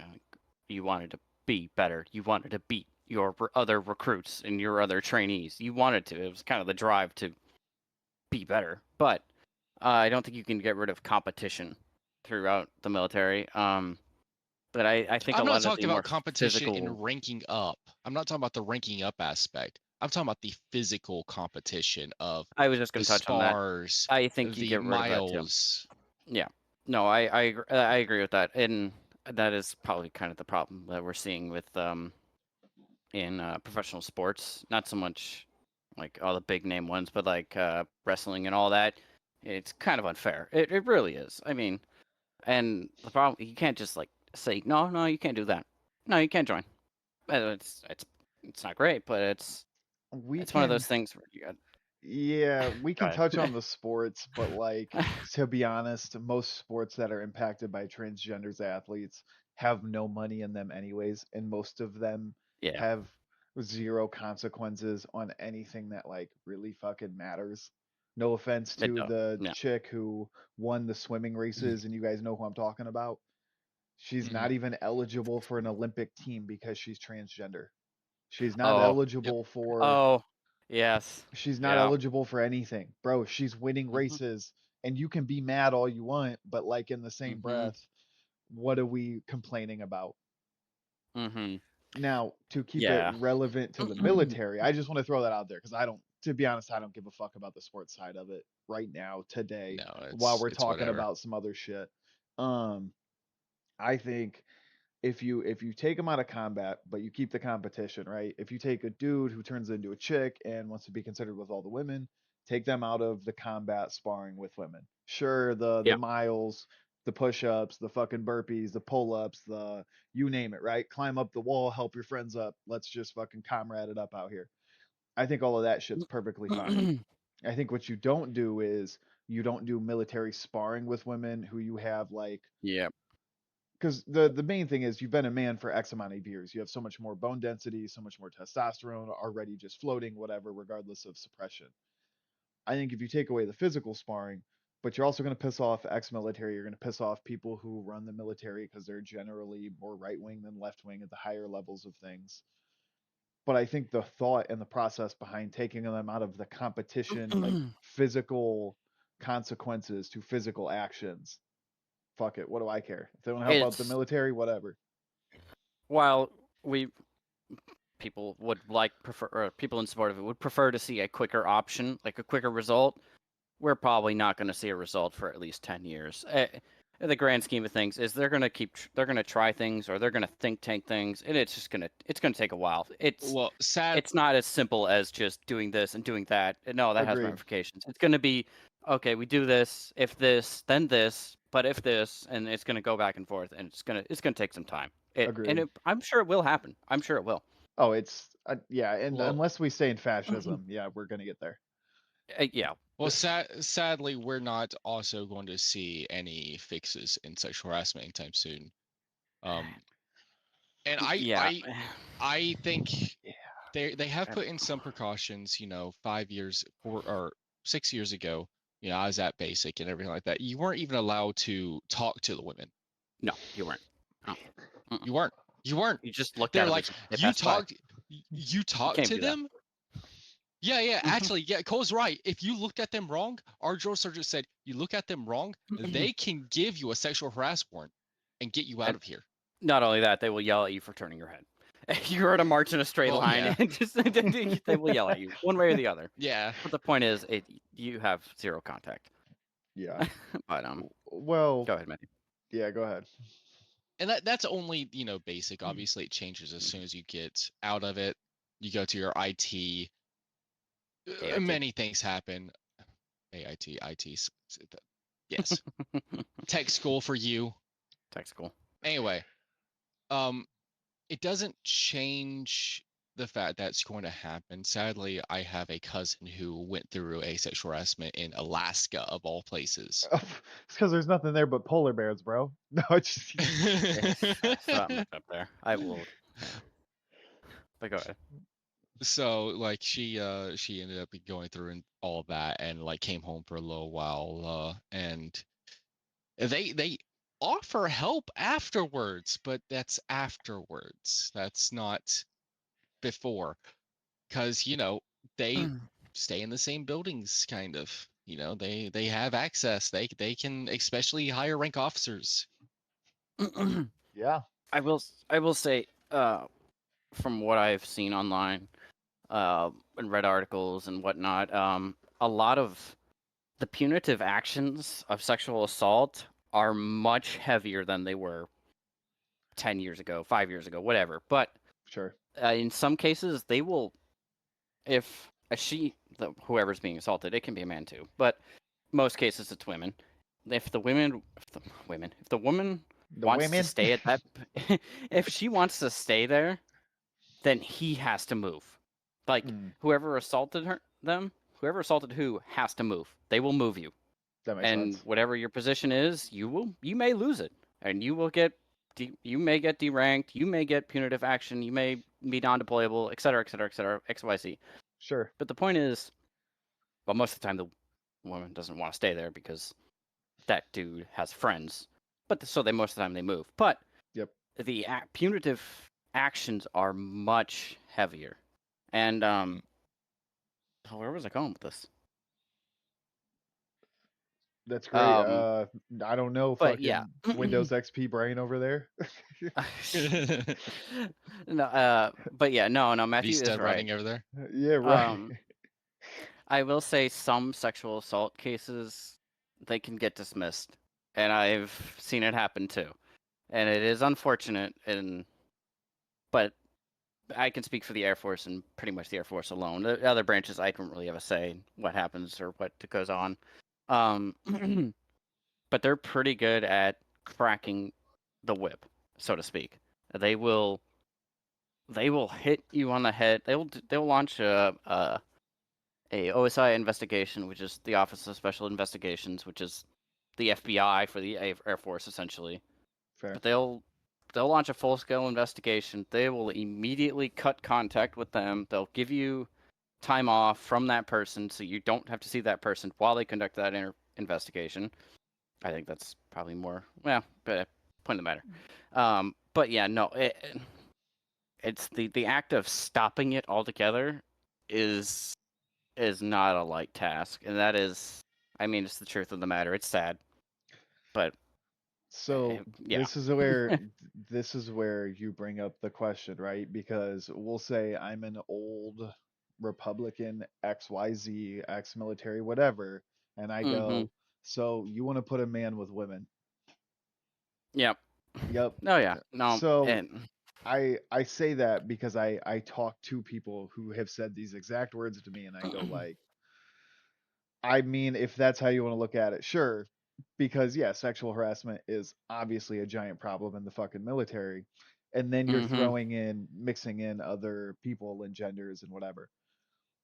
you wanted to be better, you wanted to beat your other recruits and your other trainees, you wanted to. It was kind of the drive to be better, but I don't think you can get rid of competition throughout the military. But I think a I'm not lot of the talking more about competition in physical. ranking up. I'm not talking about the ranking up aspect. I'm talking about the physical competition of I was just the going to touch on that. spars, I think you the get rid of that too. miles. Yeah. No, I agree with that, and that is probably kind of the problem that we're seeing with in professional sports. Not so much like all the big name ones, but like wrestling and all that. It's kind of unfair. It really is. I mean, and the problem, you can't just like say no, you can't do that. No, you can't join. It's not great, but it's We one of can those things where you got. Yeah, we Go can ahead. touch on the sports, but like to be honest, most sports that are impacted by transgenders athletes have no money in them anyways, and most of them Yeah. have zero consequences on anything that like really fucking matters. No offense It to does. the Yeah. chick who won the swimming races, and you guys know who I'm talking about. She's Mhm. not even eligible for an Olympic team because she's transgender. She's not Oh. eligible for Oh. Yes. She's not Yeah. eligible for anything. Bro, she's winning races and you can be mad all you want, but like in the same breath, what are we complaining about? Mm-hmm. Now, to keep it Yeah. relevant to the military, I just want to throw that out there because to be honest, I don't give a fuck about the sports side of it right now, today, No, while we're it's talking whatever. about some other shit. I think if you take them out of combat, but you keep the competition, right? If you take a dude who turns into a chick and wants to be considered with all the women, take them out of the combat sparring with women. Sure, the Yeah. miles, the push-ups, the fucking burpees, the pull-ups, the you name it, right? Climb up the wall, help your friends up. Let's just fucking comrade it up out here. I think all of that shit's perfectly fine. I think what you don't do is you don't do military sparring with women who you have like Yeah. because the main thing is you've been a man for X amount of years. You have so much more bone density, so much more testosterone already just floating, whatever, regardless of suppression. I think if you take away the physical sparring, but you're also going to piss off ex-military, you're going to piss off people who run the military because they're generally more right wing than left wing at the higher levels of things. But I think the thought and the process behind taking them out of the competition, like physical consequences to physical actions, fuck it. What do I care? If they want to help out the It's military, whatever. while people would prefer, or people in support of it would prefer to see a quicker option, like a quicker result. We're probably not going to see a result for at least 10 years. In the grand scheme of things, is they're going to try things, or they're going to think tank things, and it's going to take a while. It's not as simple as just doing this and doing that. No, that has Agreed. ramifications. It's going to be, okay, we do this, if this, then this, but if this, and it's going to go back and forth, and it's going to take some time. Agreed. I'm sure it will happen. I'm sure it will. Oh, it's yeah, and Well- unless we stay in fascism, yeah, we're gonna get there. Yeah. Well, sadly, we're not also going to see any fixes in sexual harassment anytime soon. And Yeah. I think Yeah. they have put in some precautions. 5 years or 6 years ago, I was at basic and everything like that. You weren't even allowed to talk to the women. No, you weren't. No. You weren't. You weren't. You just looked They're at them like as they you passed by. talked. You talked can't to do that. them. Yeah. Actually, yeah. Cole's right. If you looked at them wrong, our drill sergeant said you look at them wrong, they can give you a sexual harassment warrant and get you out And of here. not only that, they will yell at you for turning your head. You're at a march in a straight Well, line, yeah. and just they will yell at you one way or the other. Yeah. But the point is, you have zero contact. Yeah. But Well, go ahead, Matthew. yeah, go ahead. And that's only, basic. Obviously, it changes as soon as you get out of it. You go to your IT. AIT. Many things happen. AIT, yes. Tech school for you. Tech school. Anyway, it doesn't change the fact that it's going to happen. Sadly, I have a cousin who went through a sexual harassment in Alaska, of all places. It's because there's nothing there but polar bears, bro. No, it's just... Something up there. I will. Yeah. But go ahead. So like she ended up going through and all that, and like came home for a little while, and they offer help afterwards, but that's afterwards. That's not before, because they stay in the same buildings, kind of. They have access. They can, especially higher rank officers. Yeah. I will say, from what I've seen online, and read articles and whatnot, a lot of the punitive actions of sexual assault are much heavier than they were 10 years ago, 5 years ago, whatever. But Sure. in some cases, they will, if whoever's being assaulted, it can be a man too, but most cases it's women. If the woman The wants women? to stay at that, if she wants to stay there, then he has to move. Like whoever assaulted whoever assaulted who has to move. They will move you. That makes And sense. whatever your position is, you may lose it, and you may get deranked, you may get punitive action, you may be non-deployable, etc., etc., etc., XYZ. Sure. But the point is, well, most of the time the woman doesn't want to stay there because that dude has friends. But so most of the time they move. But Yep. the punitive actions are much heavier. And where was I going with this? That's great. I don't know, but fucking yeah. Windows XP brain over there. No, but yeah, no, Matthew is Vista right. running over there. Yeah, right. I will say some sexual assault cases, they can get dismissed, and I've seen it happen too, and it is unfortunate. But I can speak for the Air Force and pretty much the Air Force alone. The other branches, I don't really have a say in what happens or what goes on. But they're pretty good at cracking the whip, so to speak. They will hit you on the head. They'll launch a OSI investigation, which is the Office of Special Investigations, which is the FBI for the Air Force essentially. Fair. But they'll launch a full-scale investigation. They will immediately cut contact with them. They'll give you time off from that person so you don't have to see that person while they conduct that investigation. I think that's probably more, but point of the matter. But yeah, no, it's the act of stopping it altogether is not a light task, and that is, I mean, it's the truth of the matter. It's sad, but So yeah. this is where you bring up the question, right? Because we'll say I'm an old Republican, XYZ, ex-military, whatever, and I go, so you want to put a man with women? Yep. Yep. Oh yeah. No. So and I say that because I talk to people who have said these exact words to me, and I go like, I mean, if that's how you want to look at it, sure. Because yeah, sexual harassment is obviously a giant problem in the fucking military. And then you're mixing in other people and genders and whatever.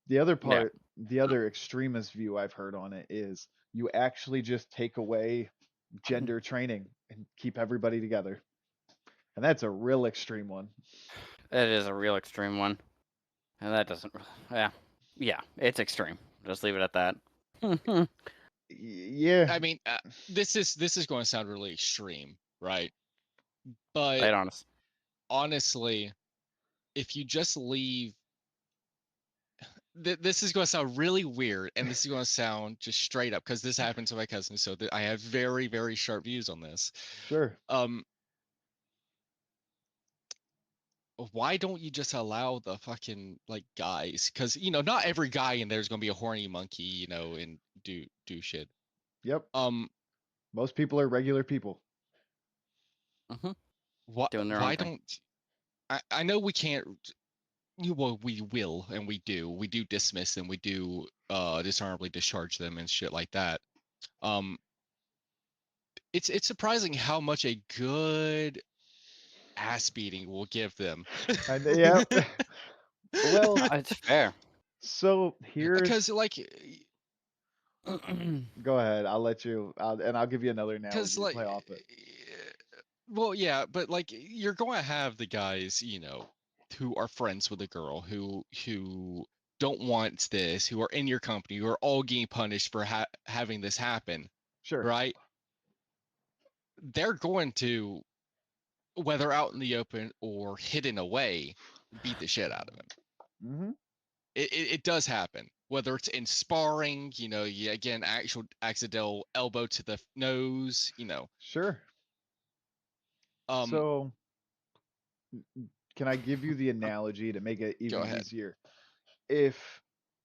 The other part, the other extremist view I've heard on it is you actually just take away gender training and keep everybody together. And that's a real extreme one. It is a real extreme one, and that doesn't. Yeah, it's extreme. Just leave it at that. Yeah. I mean, this is going to sound really extreme, right? But Lay it on us. Honestly, if you just leave this is going to sound really weird, and this is going to sound just straight up because this happened to my cousin, so I have very, very sharp views on this. Sure. Why don't you just allow the fucking like guys? Because not every guy in there is going to be a horny monkey, and do shit. Yep. Um, Most people are regular people. Mm-hmm. why Doing their why own thing. don't I know we can't. Well, we will, and we do dismiss them, we do dishonorably discharge them and shit like that. It's surprising how much a good ass beating will give them. Yeah. Well, It's fair. so Because here's. like, Go ahead. I'll let you. I'll give you another because analogy to like, play off it. well, yeah, but like you're going to have the guys, who are friends with a girl who don't want this, who are in your company, who are all getting punished for having this happen, Sure. right? They're going to, whether out in the open or hidden away, beat the shit out of him. Mm-hmm. It does happen, whether it's in sparring, again, actual accidental elbow to the nose, Sure. um So, can I give you the analogy to make it go even ahead. easier? If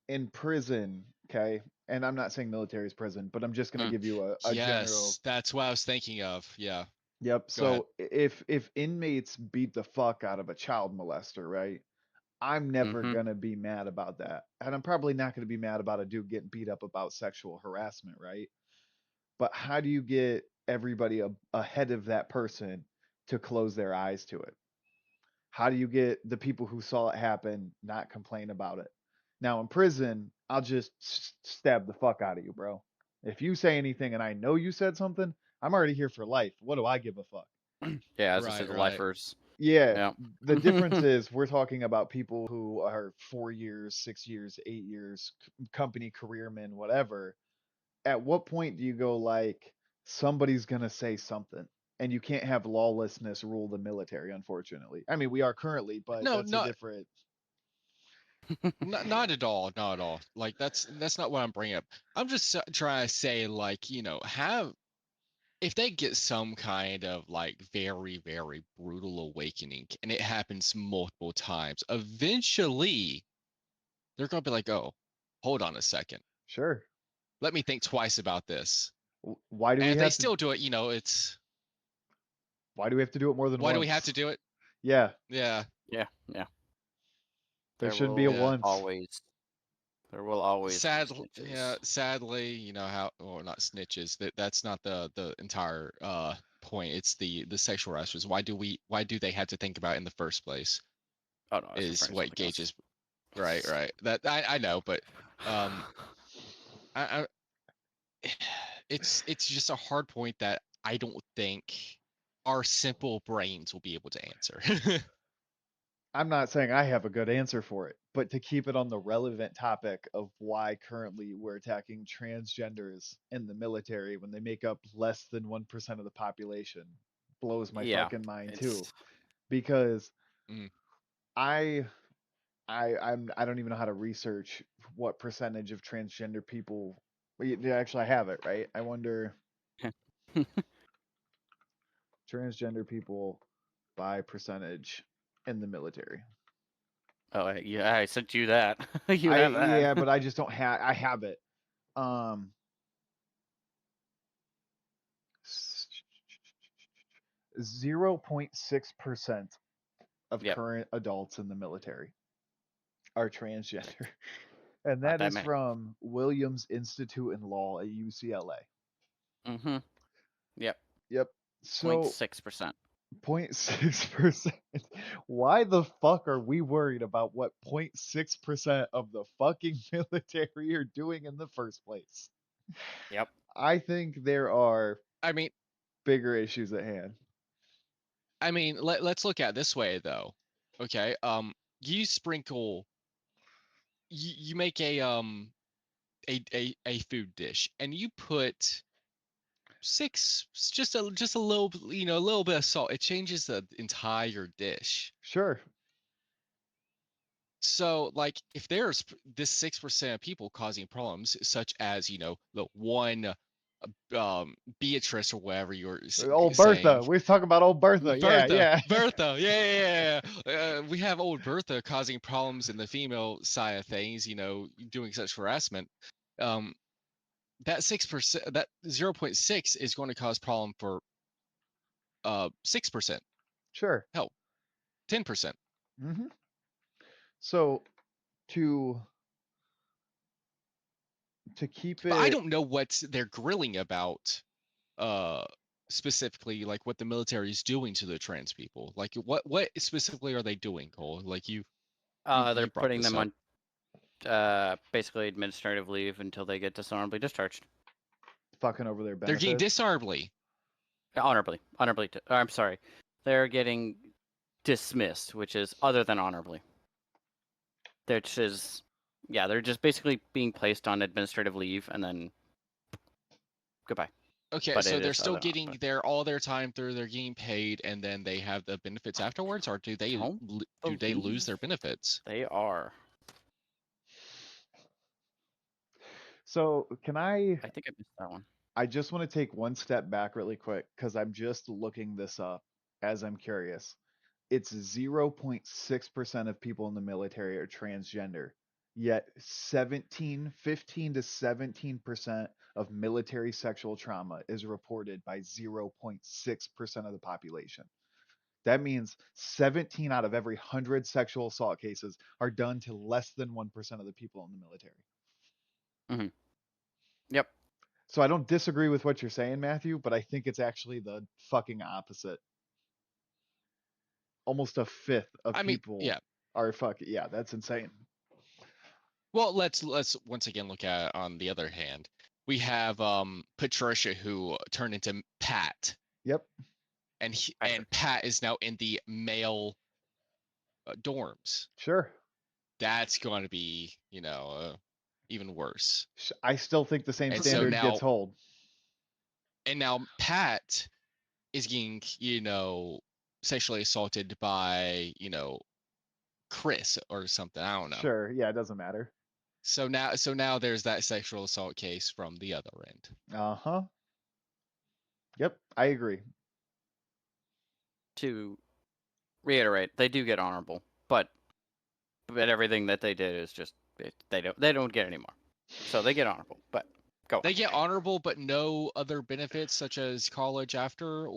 in prison, okay, and I'm not saying military is prison, but I'm just going to give you a general. Yes, that's what I was thinking of. Yeah, Yep. go ahead. So if inmates beat the fuck out of a child molester, right? I'm never Mm-hmm. gonna be mad about that, and I'm probably not gonna be mad about a dude getting beat up about sexual harassment, right? But how do you get everybody ahead of that person to close their eyes to it? How do you get the people who saw it happen not complain about it? Now in prison, I'll just stab the fuck out of you, bro. If you say anything and I know you said something, I'm already here for life. What do I give a fuck? Yeah, as I said, Right, the right. lifers. Yeah. Yeah. The difference is we're talking about people who are 4 years, 6 years, 8 years, company careermen, whatever. At what point do you go like somebody's gonna say something? And you can't have lawlessness rule the military, unfortunately. I mean, we are currently, but No, that's a not different. not at all, not at all. Like that's not what I'm bringing up. I'm just trying to say, like, have, if they get some kind of like very, very brutal awakening and it happens multiple times, eventually they're gonna be like, oh, hold on a second, Sure. let me think twice about this. Why do And we if they have to? still do it, it's, Why do we have to do it more than why do once? we have to do it? Yeah, Yeah, Yeah. Yeah. there There shouldn't be a will yeah. once. always. There will always be Sadly, yeah, snitches. sadly, how, or not snitches, that's not the entire point. It's the sexual harassers. Why do they have to think about it in the first place? Oh no, I was Is referring to what something else. gauges. Right, right. That I know, but um I it's just a hard point that I don't think our simple brains will be able to answer. I'm not saying I have a good answer for it, but to keep it on the relevant topic of why currently we're attacking transgenders in the military when they make up less than 1% of the population blows my Yeah, fucking mind too. it's Because Mm. I I don't even know how to research what percentage of transgender people. Well, actually, I have it right. I wonder transgender people by percentage in the military. oh yeah, I sent you that. You have that. Yeah, but I just don't have. I have it. Um, 0.6% of Yep, current adults in the military are transgender. And not that that is many. from Williams Institute in Law at UCLA. Mm-hmm. Yep, Yep. So 0.6%. 0.6%. Why the fuck are we worried about what 0.6% of the fucking military are doing in the first place? Yep. I think there are I mean, bigger issues at hand. let's look at it this way though. Okay, you sprinkle, you make a food dish and you put just a little, a little bit of salt. It changes the entire dish. Sure. So, like, if there's this 6% of people causing problems, such as, the one Beatrice or whatever you're Old saying. Bertha. We're talking about old Bertha. Yeah. Bertha, yeah. We have old Bertha causing problems in the female side of things, doing such harassment. That 6%, that 0.6 is going to cause problem for 6%. Sure. Hell, 10%. Mm-hmm. So to keep But I it, don't know what they're grilling about, specifically, like what the military is doing to the trans people. Like, what specifically are they doing, Cole? Like you They're brought putting this them up. on basically administrative leave until they get dishonorably discharged. fucking over their They're benefits. getting dishonorably. Honorably. I'm sorry. They're getting dismissed, which is other than honorably. They're just basically being placed on administrative leave and then goodbye. Okay, But so it they're is still other than getting honorably. all their time through. They're getting paid, and then they have the benefits afterwards, or do they lose their benefits? They are. So I think I missed that one. I just want to take one step back really quick because I'm just looking this up as I'm curious. It's 0.6% of people in the military are transgender, yet 15 to 17% of military sexual trauma is reported by 0.6% of the population. That means 17 out of every 100 sexual assault cases are done to less than 1% of the people in the military. Mm-hmm. Yep. So I don't disagree with what you're saying, Matthew, but I think it's actually the fucking opposite. Almost a fifth of people yeah. are fucking, yeah, that's insane. Well, let's once again look at it on the other hand. We have Patricia, who turned into Pat. Yep. And Pat is now in the male dorms. Sure. That's going to be, even worse. I still think the same And standard gets hold. And now Pat is getting, sexually assaulted by, Chris or something. I don't know. Sure. Yeah, it doesn't matter. So now there's that sexual assault case from the other end. Uh-huh. Yep, I agree. To reiterate, they do get honorable, but everything that they did is just they don't get any more. So they get honorable, but go on. They get honorable, but no other benefits such as college after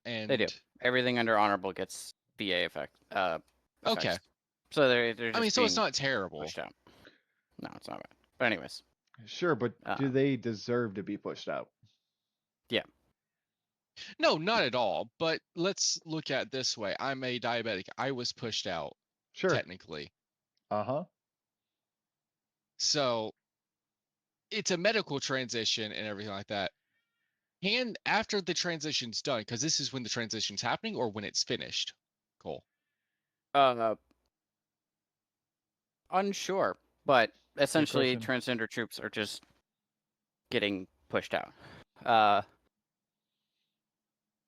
They do. Everything under honorable gets VA effect. Okay. Effects. So they're just so it's not terrible. Pushed out. No, it's not bad. But anyways. Sure, but do they deserve to be pushed out? Yeah. No, not at all. But let's look at it this way. I'm a diabetic. I was pushed out. Sure. Technically. Uh-huh. So it's a medical transition and everything like that. And after the transition's done, because this is when the transition's happening or when it's finished. Cool. Unsure, but essentially transgender troops are just getting pushed out.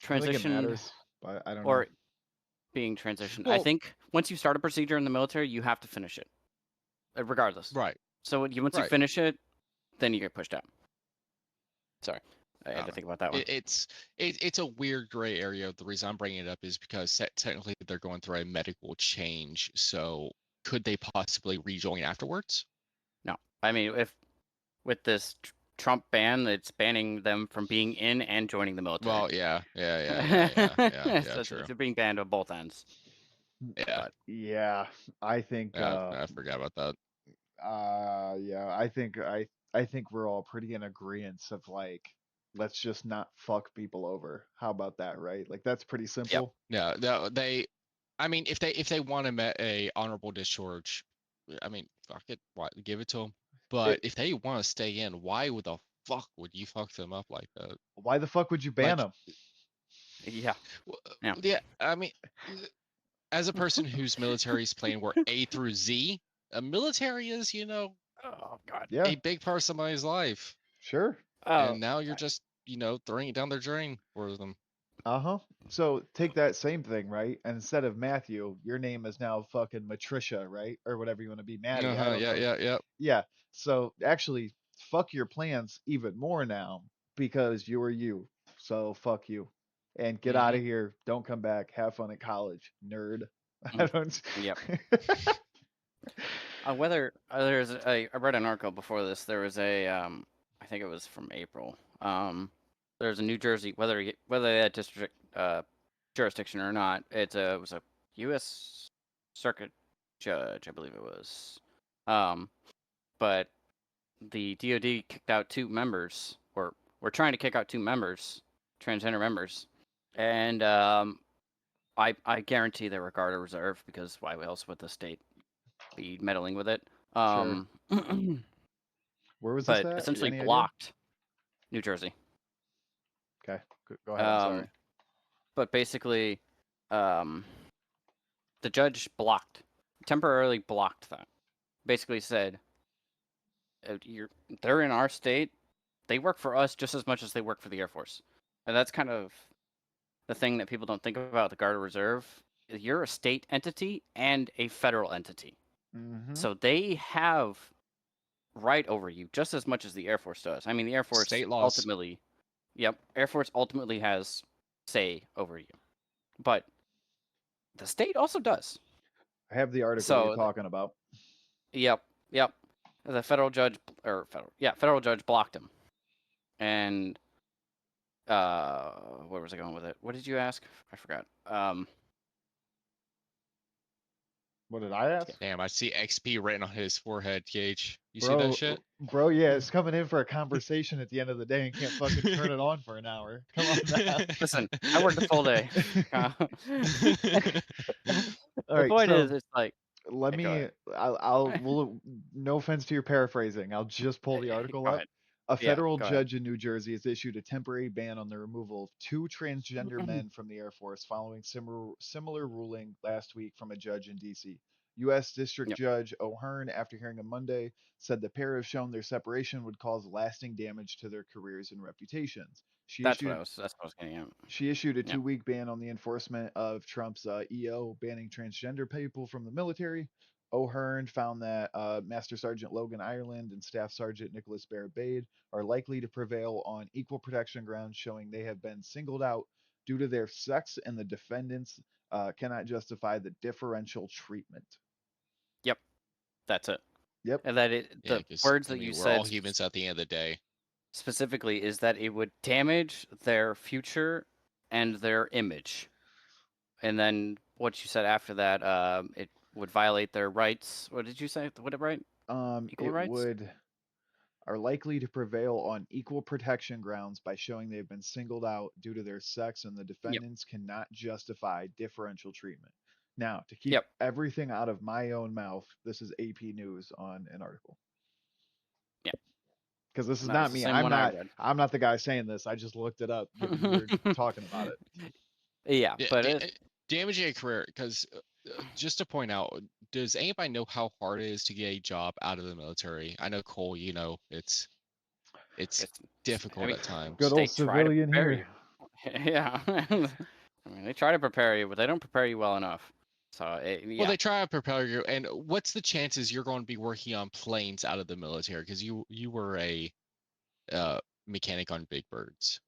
Transition, I think it matters, but I don't know. Or being transitioned. I think once you start a procedure in the military, you have to finish it, regardless. Right. So once you finish it, then you get pushed out. Sorry, I had to think about that one. It's a weird gray area. The reason I'm bringing it up is because technically they're going through a medical change. So could they possibly rejoin afterwards? No, I mean with this Trump ban, it's banning them from being in and joining the military. Well, yeah, so true. They're being banned on both ends. Yeah. But, yeah, I think. I forgot about that. Yeah, I think we're all pretty in agreement of like, let's just not fuck people over. How about that, right? Like that's pretty simple. Yep. No, I mean, if they want a honorable discharge, I mean, fuck it, give it to them. But if they want to stay in, why would the fuck would you fuck them up like that? Why the fuck would you ban them? Yeah. Yeah. I mean, as a person whose military is playing where A through Z, a military is, oh god, yeah, a big part of somebody's life. Sure. And now you're just, throwing it down their drain for them. So take that same thing, right? And instead of Matthew, your name is now fucking Matricia, right? Or whatever you want to be, Maddie. I don't Yeah, know. yeah. Yeah. So actually, fuck your plans even more now because you are you. So fuck you. And get out Mm-hmm. of here. Don't come back. Have fun at college, nerd. I Mm, don't. Yep. Whether there's I read an article before this. There was a I think it was from April. There's a New Jersey whether that district jurisdiction or not. It was a U.S. Circuit judge, I believe it was. But the DoD kicked out 2 members, or we're trying to kick out 2 members, transgender members, and I guarantee they were guard or reserve because why else would the state be meddling with it? Sure. Where was this But at? essentially Any idea? blocked New Jersey. Okay. Go ahead. I'm sorry. But basically, the judge temporarily blocked that. Basically said, they're in our state. They work for us just as much as they work for the Air Force, and that's kind of the thing that people don't think about the Guard or Reserve. You're a state entity and a federal entity, so they have right over you just as much as the Air Force does. I mean, the Air Force State laws. ultimately, Air Force ultimately has say over you, but the state also does. I have the article you're talking about. Yep. The federal judge federal judge blocked him. And where was I going with it? What did you ask? I forgot. What did I ask? Damn, I see XP written on his forehead, Gage. You see Bro, that shit? bro, yeah, it's coming in for a conversation at the end of the day and can't fucking turn it on for an hour. Come on now. Listen, I worked a full day. All The right, point so is, it's like, let go me. ahead. Well, no offense to your paraphrasing. I'll just pull the article Go up. ahead. A Yeah, federal go ahead. judge in New Jersey has issued a temporary ban on the removal of 2 transgender men from the Air Force following similar ruling last week from a judge in D.C. U.S. District Yep. Judge O'Hearn, after hearing on Monday, said the pair have shown their separation would cause lasting damage to their careers and reputations. That's what I was getting at. She issued a Yep. 2-week ban on the enforcement of Trump's EO banning transgender people from the military. O'Hearn found that Master Sergeant Logan Ireland and Staff Sergeant Nicholas Barabade are likely to prevail on equal protection grounds, showing they have been singled out due to their sex, and the defendants cannot justify the differential treatment. Yep. That's it. Yep. And that Yeah, the 'cause, words I that mean, you we're said all humans at the end of the day. specifically is that it would damage their future and their image. And then what you said after that, it would violate their rights. What did you say? What right? Equal It rights? are likely to prevail on equal protection grounds by showing they've been singled out due to their sex, and the defendants cannot justify differential treatment. Now, to keep everything out of my own mouth, this is AP News on an article. Yeah. Because this is That not was the me. same one I read. I'm not the guy saying this. I just looked it up given you were talking about it. Yeah, but damaging a career, because just to point out, does anybody know how hard it is to get a job out of the military? I know, Cole, you know, it's difficult at times. Good old civilian here. You. Yeah. I mean, they try to prepare you, but they don't prepare you well enough. So, Well, they try to prepare you, and what's the chances you're going to be working on planes out of the military? Because you were a mechanic on Big Birds.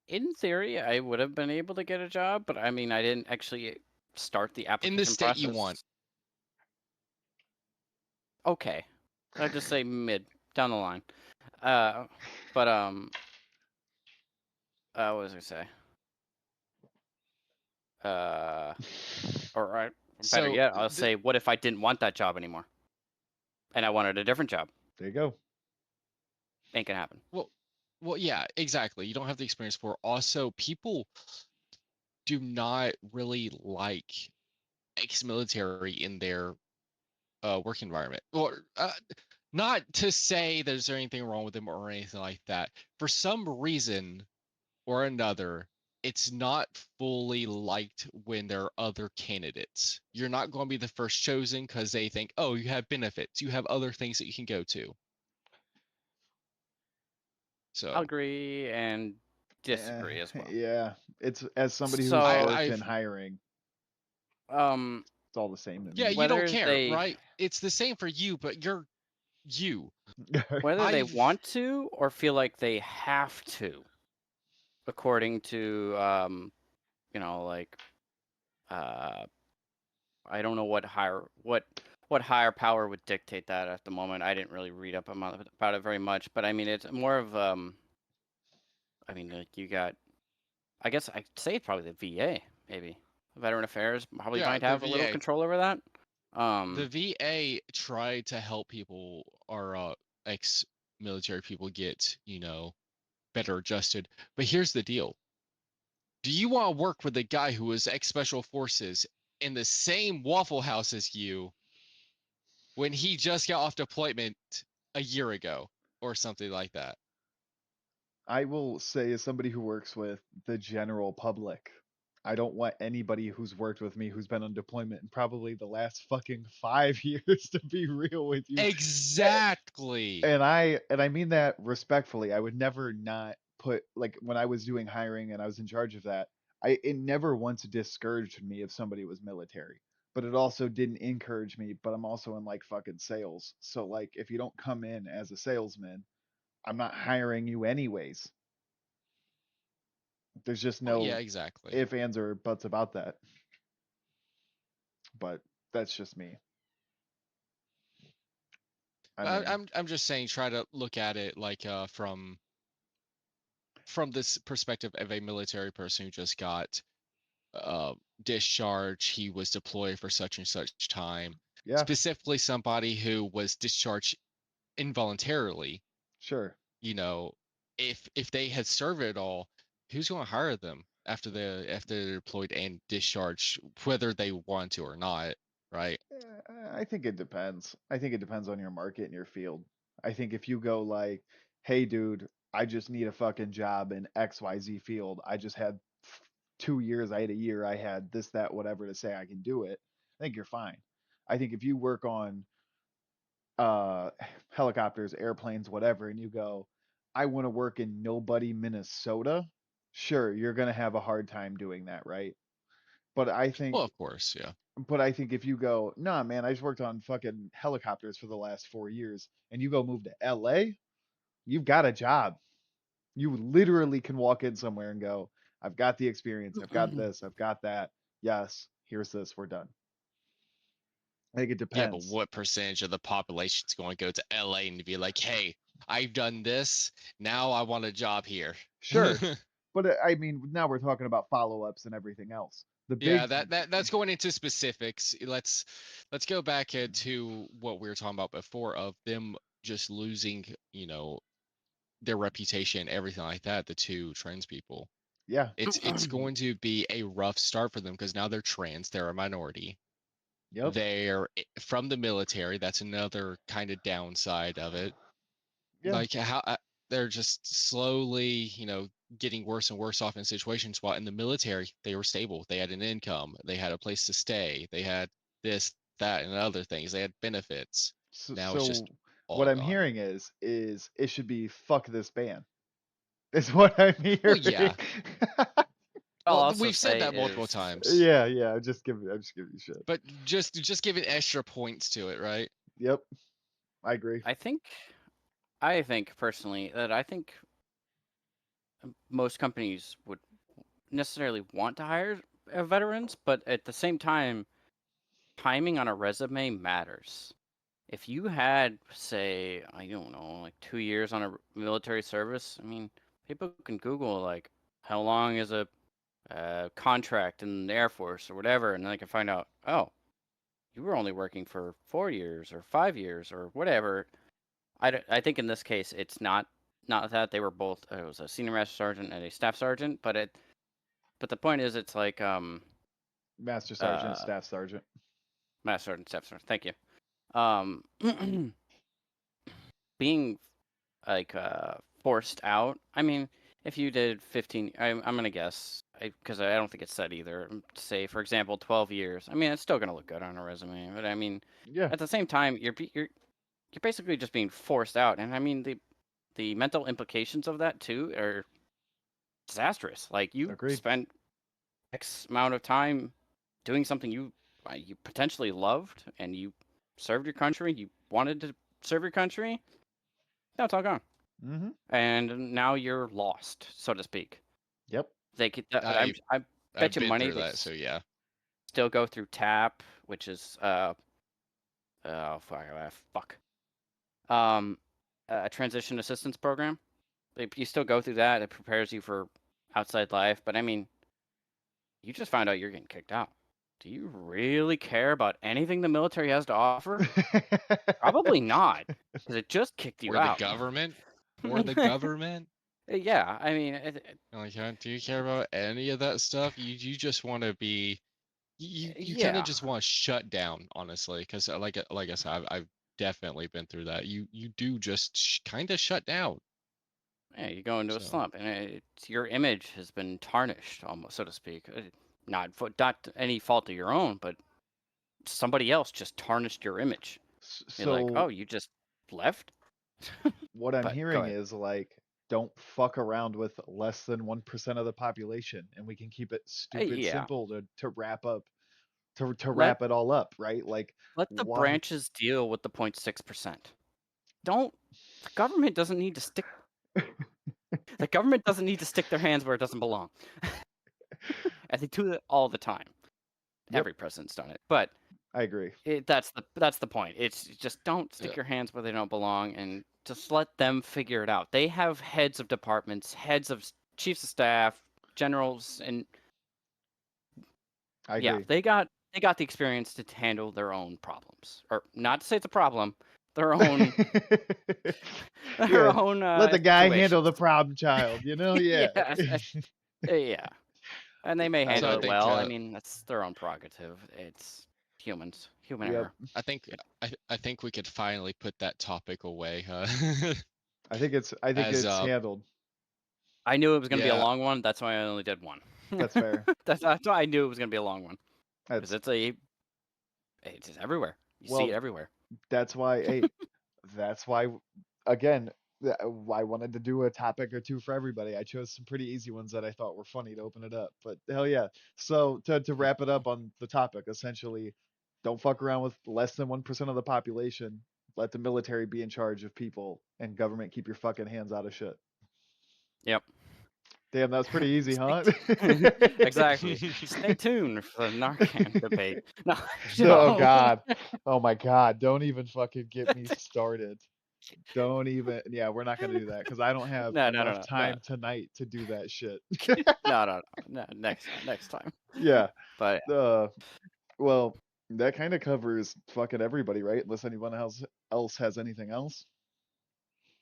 In theory, I would have been able to get a job, but I mean, I didn't actually start the application in the state process. you want. Okay, I'd just say mid down the line. But what was I say? All right. Better yet, I'll say, what if I didn't want that job anymore, and I wanted a different job? There you go. Ain't gonna happen. Well, yeah, exactly. You don't have the experience for it. Also, people do not really like ex-military in their work environment. Or not to say there's anything wrong with them or anything like that. For some reason or another, it's not fully liked when there are other candidates. You're not going to be the first chosen because they think, oh, you have benefits. You have other things that you can go to. So I'll agree, and disagree as well. Yeah, it's as somebody who's So- worked in I've hiring, Um, it's all the same to yeah, me. you don't Whether care, they- right? It's the same for you, but you're you. whether they I've- want to or feel like they have to, according to you know, like I don't know what higher power would dictate that at the moment. I didn't really read up about it very much, but I mean it's more of I mean like you got, I guess I'd say it's probably the VA, maybe Veteran Affairs probably Yeah, might the have a little VA. control over that. The VA tried to help people or ex-military people get, better adjusted. But here's the deal. Do you want to work with a guy who was ex-special forces in the same Waffle House as you when he just got off deployment a year ago or something like that? I will say, as somebody who works with the general public, I don't want anybody who's worked with me who's been on deployment in probably the last fucking 5 years, to be real with you. Exactly. And I mean that respectfully. I would never not put, like, when I was doing hiring and I was in charge of that, it never once discouraged me if somebody was military. But it also didn't encourage me, but I'm also in like fucking sales. So like if you don't come in as a salesman, I'm not hiring you anyways. There's just Well, no yeah, exactly. if, ands, or buts about that. But that's just me. I mean, I'm just saying, try to look at it like from this perspective of a military person who just got discharged. He was deployed for such and such time. yeah, Specifically, somebody who was discharged involuntarily. sure. If they had served it all, who's going to hire them after they're deployed and discharged, whether they want to or not, right? I think it depends. I think it depends on your market and your field. I think if you go like, hey, dude, I just need a fucking job in XYZ field. I just had 2 years, I had a year, I had this, that, whatever to say I can do it. I think you're fine. I think if you work on uh helicopters, airplanes, whatever, and you go, I want to work in nobody, Minnesota, sure, you're gonna have a hard time doing that, right? But I think Well, of course, yeah. but I think if you go, nah, man, I just worked on fucking helicopters for the last 4 years, and you go move to LA, you've got a job. You literally can walk in somewhere and go, I've got the experience, I've got this, I've got that. Yes, here's this, we're done. I think it Yeah, but depends. what percentage of the population is going to go to LA and be like, hey, I've done this. Now I want a job here. Sure. But I mean, now we're talking about follow-ups and everything else. The Yeah, big that's going into specifics. Let's go back to what we were talking about before of them just losing, their reputation, everything like that. The two trans people. yeah, It's going to be a rough start for them because now they're trans. They're a minority. yep. They're from the military. That's another kind of downside of it. Yeah. Like how they're just slowly, getting worse and worse off in situations. While in the military, they were stable. They had an income. They had a place to stay. They had this, that, and other things. They had benefits. Now it's just what all I'm gone. hearing is it should be fuck this ban. Is what I'm hearing. Well, yeah. I'll Well, also we've said say that multiple is- times. Yeah, I'm just giving you shit. But just give it extra points to it, right? Yep. I agree. I think personally that I think most companies would necessarily want to hire veterans, but at the same time, timing on a resume matters. If you had, say, I don't know, like 2 years on a military service, I mean, people can Google like how long is a contract in the Air Force or whatever, and then they can find out, oh, you were only working for 4 years or 5 years or whatever. I think in this case, it's not that they were both. It was a senior master sergeant and a staff sergeant, but the point is, it's like Master Sergeant, Staff Sergeant. master sergeant, staff sergeant. Thank you. Being like forced out. I mean, if you did 15, I'm gonna guess because I don't think it's said either. Say for example, 12 years. I mean, it's still gonna look good on a resume, but I mean, Yeah. at the same time, you're basically just being forced out, and I mean the mental implications of that too are disastrous. Like you Agreed. spent X amount of time doing something you potentially loved, and you served your country. You wanted to serve your country. Now it's all gone, Mm-hmm. and now you're lost, so to speak. Yep. They could. I've I bet you been money through they that, so yeah. still go through TAP, which is fuck. A transition assistance program. You still go through that. It prepares you for outside life. But I mean, you just found out you're getting kicked out. Do you really care about anything the military has to offer? Probably not, because it just kicked you Or the out. government. Or the government. Yeah, I mean, Like, do you care about any of that stuff? You just want to be. You kind yeah. of just want to shut down, honestly, because like I said, I've definitely been through that. You do just kind of shut down. Yeah, you go into a So. slump, and your image has been tarnished, almost, so to speak. Not any fault of your own, but somebody else just tarnished your image. You're like, oh, So you just left? what I'm But go hearing ahead. is like, don't fuck around with less than 1% of the population, and we can keep it stupid Yeah. simple to wrap up to Let wrap it all up, right? Like, let the why? branches deal with the 0.6%. The government doesn't need to stick the government doesn't need to stick their hands where it doesn't belong. And they do it all the time. Yep. Every president's done it. But I agree. that's the point. It's just don't stick your hands where they don't belong, and just let them figure it out. They have heads of departments, heads of chiefs of staff, generals, and I yeah, agree. they got the experience to handle their own problems, or not to say it's a problem, their own Yeah. own Let the guy handle the situations. problem child, you know? Yeah. Yeah, and they may I handle I it think, well. I mean, that's their own prerogative. It's human Yep. error. I think we could finally put that topic away, huh? I think it's As handled. I knew it was going to be a Yeah. long one. That's why I only did one. That's fair. That's why I knew it was going to be a long one. Because That's it's just everywhere. You well, see it everywhere. that's why. Hey, that's why. Again, I wanted to do a topic or two for everybody. I chose some pretty easy ones that I thought were funny to open it up. But hell yeah. So to wrap it up on the topic, essentially, don't fuck around with less than 1% of the population. Let the military be in charge of people, and government keep your fucking hands out of shit. Yep. Damn, that was pretty easy, huh? Exactly. Stay tuned for the Narcan debate. No. Oh God. Oh my God. Don't even fucking get me started. Don't even. Yeah, we're not gonna do that because I don't have No. enough time tonight to do that shit. No. Next time. Yeah. But Well, that kind of covers fucking everybody, right? Unless anyone else has anything else.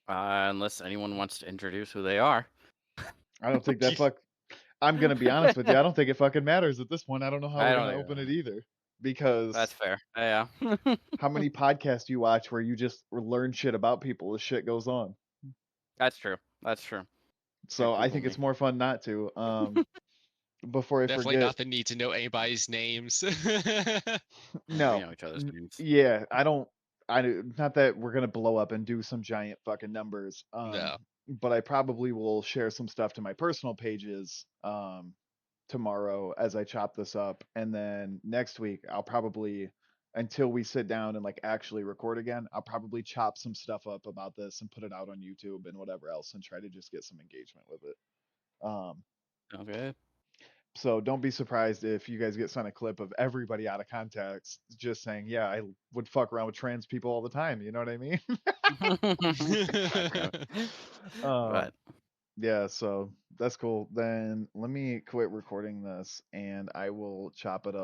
unless anyone wants to introduce who they are. I don't think that I'm gonna be honest with you. I don't think it fucking matters at this point. I don't know how I we're don't gonna either. open it either. Because That's fair. Yeah. how many podcasts you watch where you just learn shit about people as shit goes on? That's true. So I Google think me. it's more fun not to. Before I definitely forget, not the need to know anybody's names. no, We know each other's names. yeah, not that we're gonna blow up and do some giant fucking numbers. No. But I probably will share some stuff to my personal pages tomorrow as I chop this up, and then next week I'll probably, until we sit down and like actually record again, I'll probably chop some stuff up about this and put it out on YouTube and whatever else, and try to just get some engagement with it. Okay. So don't be surprised if you guys get sent a clip of everybody out of context just saying, "Yeah, I would fuck around with trans people all the time." You know what I mean? But Yeah, so that's cool. Then let me quit recording this and I will chop it up.